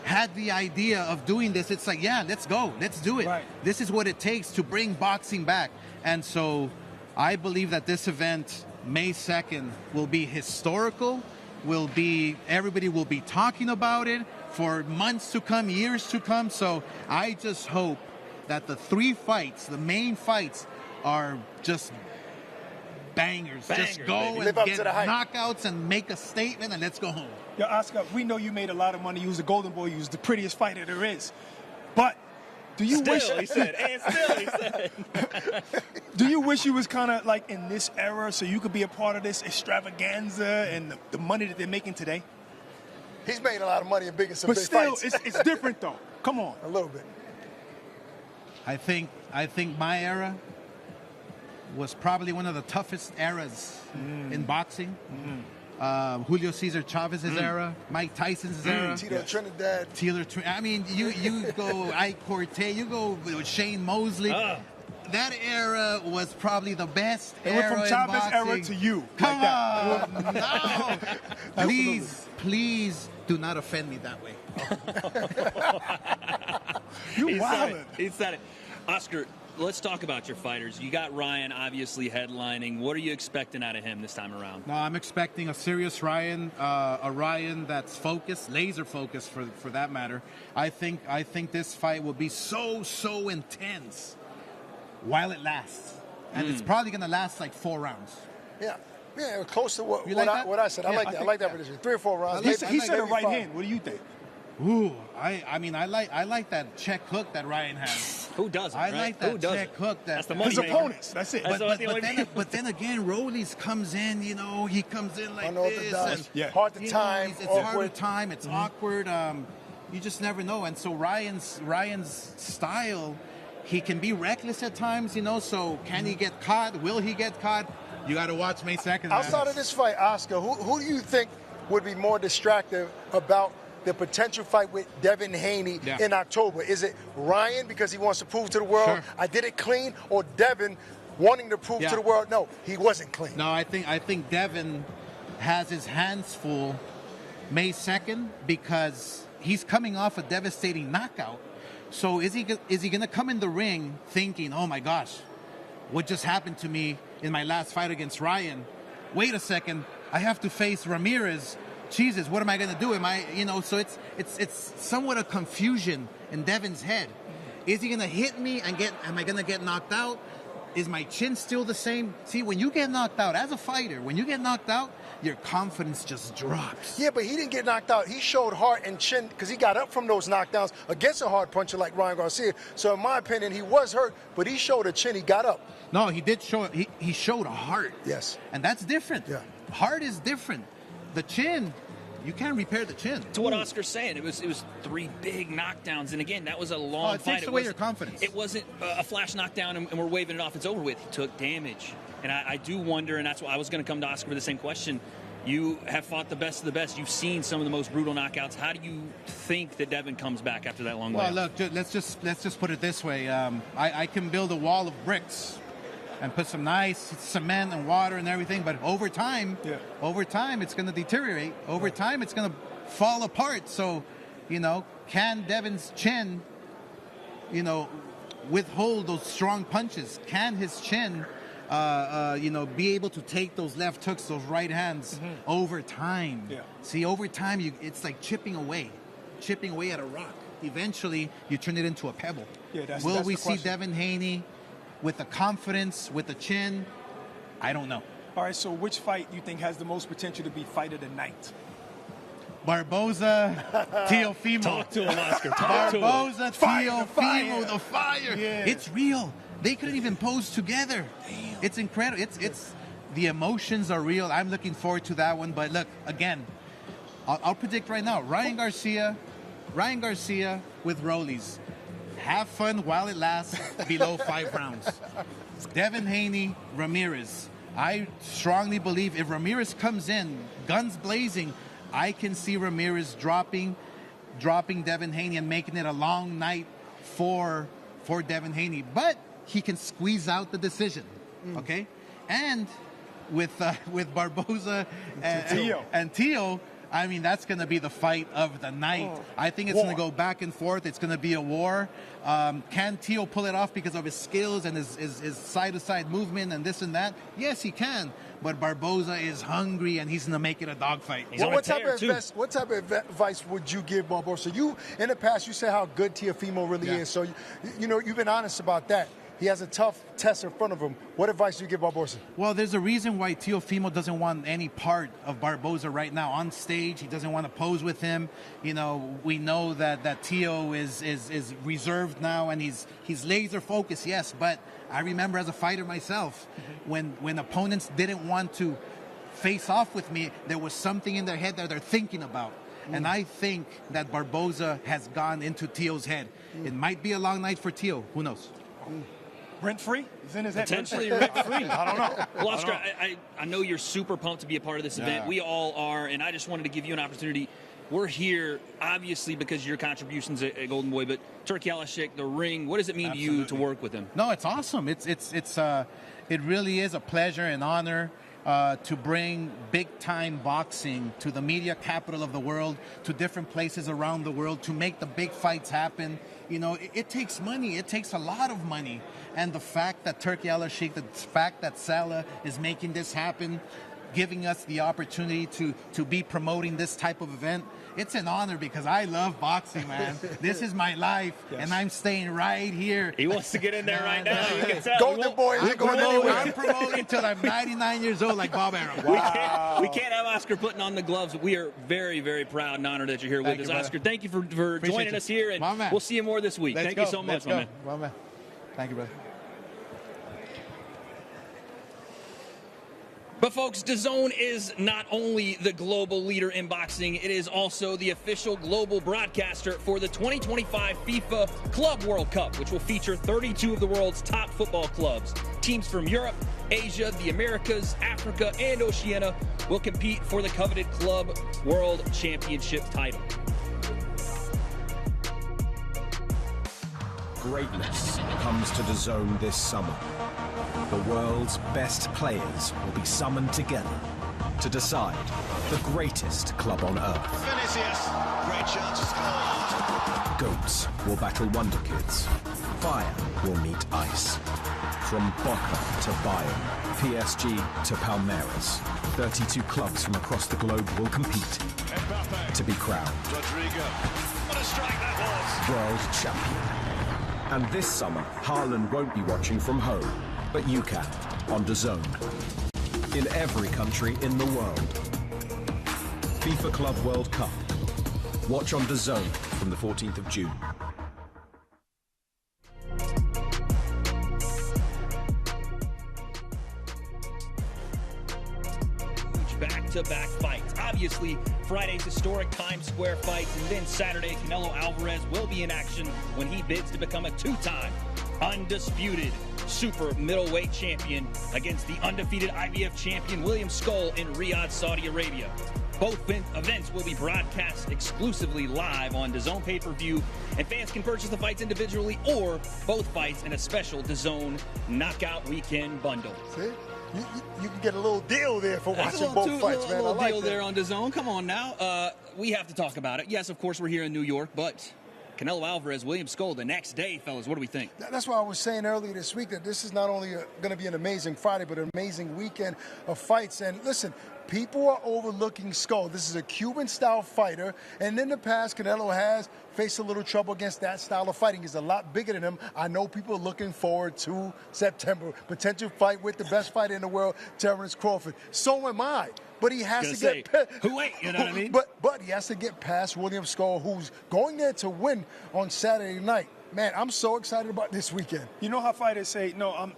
Speaker 12: had the idea of doing this, it's like, yeah, let's go, let's do it. Right. This is what it takes to bring boxing back. And so I believe that this event, May 2nd, will be historical. Everybody will be talking about it for months to come, years to come. So I just hope that the 3 fights, the main fights, are just bangers. Just go and get knockouts and make a statement and let's go home.
Speaker 7: Yo, Oscar, we know you made a lot of money. You was the Golden Boy. You was the prettiest fighter there is. But do you wish...
Speaker 15: he said.
Speaker 7: Do you wish you was kind of like in this era so you could be a part of this extravaganza and the money that they're making today?
Speaker 6: He's made a lot of money in big and some
Speaker 7: big
Speaker 6: fights.
Speaker 7: But still, it's different though. Come on.
Speaker 6: A little bit.
Speaker 12: I think my era was probably one of the toughest eras in boxing. Julio Cesar Chavez's era, Mike Tyson's era,
Speaker 6: Tito Trinidad.
Speaker 12: I mean, you go Ike Cortez, you go Shane Mosley. That era was probably the best era in boxing.
Speaker 7: It went from Chavez era to you.
Speaker 12: Come on, no. please do not offend me that way.
Speaker 7: You wildin'.
Speaker 15: He said it. Oscar, let's talk about your fighters. You got Ryan obviously headlining. What are you expecting out of him this time around?
Speaker 12: No, I'm expecting a serious Ryan, a Ryan that's focused, laser focused for that matter. I think this fight will be so intense while it lasts, and it's probably going to last like 4 rounds.
Speaker 6: Yeah, close to what I said.
Speaker 12: Yeah,
Speaker 6: I like that prediction. 3 or 4 rounds.
Speaker 7: He said a right hand. What do you think?
Speaker 12: Ooh, I mean, I like that check hook that Ryan has.
Speaker 15: Who doesn't?
Speaker 12: I like that check hook.
Speaker 15: That's the money
Speaker 7: his opponents. That's it.
Speaker 12: But then again, Rollies comes in. You know, he comes in like this.
Speaker 6: And hard to time.
Speaker 12: It's hard to time. It's awkward. You just never know. And so Ryan's style, he can be reckless at times. You know, so can he get caught? Will he get caught? You got to watch May 2nd.
Speaker 6: Outside of this fight, Oscar, who do you think would be more distracted about the potential fight with Devin Haney in October? Is it Ryan because he wants to prove to the world I did it clean, or Devin wanting to prove to the world no, he wasn't clean?
Speaker 12: No, I think Devin has his hands full May 2nd because he's coming off a devastating knockout. So is he going to come in the ring thinking, oh my gosh, what just happened to me in my last fight against Ryan? Wait a second, I have to face Ramirez. Jesus, what am I going to do? So it's somewhat a confusion in Devin's head. Is he going to hit me and am I going to get knocked out? Is my chin still the same? See, when you get knocked out as a fighter, your confidence just drops.
Speaker 6: Yeah, but he didn't get knocked out. He showed heart and chin because he got up from those knockdowns against a hard puncher like Ryan Garcia. So in my opinion, he was hurt, but he showed a chin. He got up.
Speaker 12: No, he did show it. He showed a heart.
Speaker 6: Yes.
Speaker 12: And that's different.
Speaker 6: Yeah.
Speaker 12: Heart is different. The chin, you can't repair the chin.
Speaker 15: To what Oscar's saying, it was 3 big knockdowns, and again, that was a long
Speaker 12: it
Speaker 15: fight.
Speaker 12: Takes away your confidence.
Speaker 15: It wasn't a flash knockdown, and we're waving it off. It's over with. He took damage, and I do wonder, and that's why I was going to come to Oscar with the same question. You have fought the best of the best. You've seen some of the most brutal knockouts. How do you think that Devin comes back after that long
Speaker 12: layoff?
Speaker 15: Well,
Speaker 12: look, let's just put it this way. I can build a wall of bricks and put some nice cement and water and everything, but over time, it's going to deteriorate. Over time, it's going to fall apart. So, can Devin's chin, withhold those strong punches? Can his chin, be able to take those left hooks, those right hands over time?
Speaker 7: Yeah.
Speaker 12: See, over time, it's like chipping away at a rock. Eventually, you turn it into a pebble.
Speaker 7: Yeah,
Speaker 12: Will
Speaker 7: that's
Speaker 12: we
Speaker 7: the
Speaker 12: see
Speaker 7: question.
Speaker 12: Devin Haney with the confidence, with the chin? I don't know.
Speaker 7: All right, so which fight you think has the most potential to be fight of the night?
Speaker 12: Barboza, Teofimo.
Speaker 15: Talk to him, Oscar. Talk to him.
Speaker 12: Barboza, Teofimo, the fire.
Speaker 7: Yeah.
Speaker 12: It's real. They couldn't even pose together. Damn. It's incredible. It's the emotions are real. I'm looking forward to that one. But look, again, I'll predict right now. Ryan Garcia with Rollies. Have fun while it lasts below 5 rounds. Devin Haney, Ramirez. I strongly believe if Ramirez comes in, guns blazing, I can see Ramirez dropping Devin Haney and making it a long night for Devin Haney. But he can squeeze out the decision, okay? And with Barboza and Teo, I mean, that's going to be the fight of the night. I think it's going to go back and forth. It's going to be a war. Can Teo pull it off because of his skills and his side-to-side movement and this and that? Yes, he can. But Barboza is hungry, and he's going to make it a dogfight.
Speaker 6: What type of advice would you give Barboza? You, in the past, you said how good Teofimo really is. So, you've been honest about that. He has a tough test in front of him. What advice do you give Barboza?
Speaker 12: Well, there's a reason why Teofimo doesn't want any part of Barboza right now on stage. He doesn't want to pose with him. We know that Teo is reserved now, and he's laser focused, yes. But I remember as a fighter myself, when opponents didn't want to face off with me, there was something in their head that they're thinking about. And I think that Barboza has gone into Teo's head. It might be a long night for Teo. Who knows?
Speaker 7: Rent-free? Is in his head.
Speaker 15: Potentially rent-free. I don't know. Well, Oscar, I know you're super pumped to be a part of this event. We all are, and I just wanted to give you an opportunity. We're here, obviously, because of your contributions at Golden Boy, but Turki Alashik, the ring, what does it mean to you to work with him?
Speaker 12: No, it's awesome. It really is a pleasure and honor to bring big-time boxing to the media capital of the world, to different places around the world, to make the big fights happen. You know, it takes money. It takes a lot of money. And the fact that Turki Al-Sheikh, the fact that Salah is making this happen, giving us the opportunity to be promoting this type of event, it's an honor because I love boxing, man. This is my life, and I'm staying right here.
Speaker 15: He wants to get in there right now. You can tell.
Speaker 6: Golden boy isn't going anywhere.
Speaker 12: I'm promoting until I'm 99 years old like Bob Arum.
Speaker 6: Wow.
Speaker 15: We can't have Oscar putting on the gloves. We are very, very proud and honored that you're here with us. Oscar, thank you for joining us here, and we'll see you more this week. Thank you so much, my man.
Speaker 12: Well, man. Thank you, brother.
Speaker 15: But folks, DAZN is not only the global leader in boxing, it is also the official global broadcaster for the 2025 FIFA Club World Cup, which will feature 32 of the world's top football clubs. Teams from Europe, Asia, the Americas, Africa, and Oceania will compete for the coveted Club World Championship title.
Speaker 21: Greatness comes to DAZN this summer. The world's best players will be summoned together to decide the greatest club on earth.
Speaker 22: Vinicius, great chance to score.
Speaker 21: Goats will battle Wonder Kids. Fire will meet ice. From Boca to Bayern, PSG to Palmeiras, 32 clubs from across the globe will compete to be crowned
Speaker 22: Rodrigo, what a strike that was.
Speaker 21: world champion. And this summer, Haaland won't be watching from home, but you can, on DAZN. In every country in the world. FIFA Club World Cup. Watch on DAZN from the 14th of June.
Speaker 15: Back-to-back fights. Obviously, Friday's historic Times Square fights, and then Saturday, Canelo Alvarez will be in action when he bids to become a two-time undisputed super middleweight champion against the undefeated IBF champion William Skull in Riyadh, Saudi Arabia. Both events will be broadcast exclusively live on DAZN pay-per-view, and fans can purchase the fights individually or both fights in a special DAZN Knockout Weekend bundle.
Speaker 6: See? You can get a little deal there for watching both fights, man.
Speaker 15: A little
Speaker 6: I like
Speaker 15: deal
Speaker 6: that.
Speaker 15: there on DAZN. Come on now. We have to talk about it. Yes, of course, we're here in New York, but Canelo Alvarez, William Skull, the next day, fellas. What do we think?
Speaker 6: That's why I was saying earlier this week that this is not only going to be an amazing Friday, but an amazing weekend of fights. And listen, people are overlooking Skull. This is a Cuban-style fighter, and in the past, Canelo has faced a little trouble against that style of fighting. He's a lot bigger than him. I know people are looking forward to September. Potential fight with the best fighter in the world, Terrence Crawford. So am I. But he has to get
Speaker 15: who ain't, you know what I mean?
Speaker 6: But he has to get past William Skull, who's going there to win on Saturday night. Man, I'm so excited about this weekend.
Speaker 7: You know how fighters say, no, I'm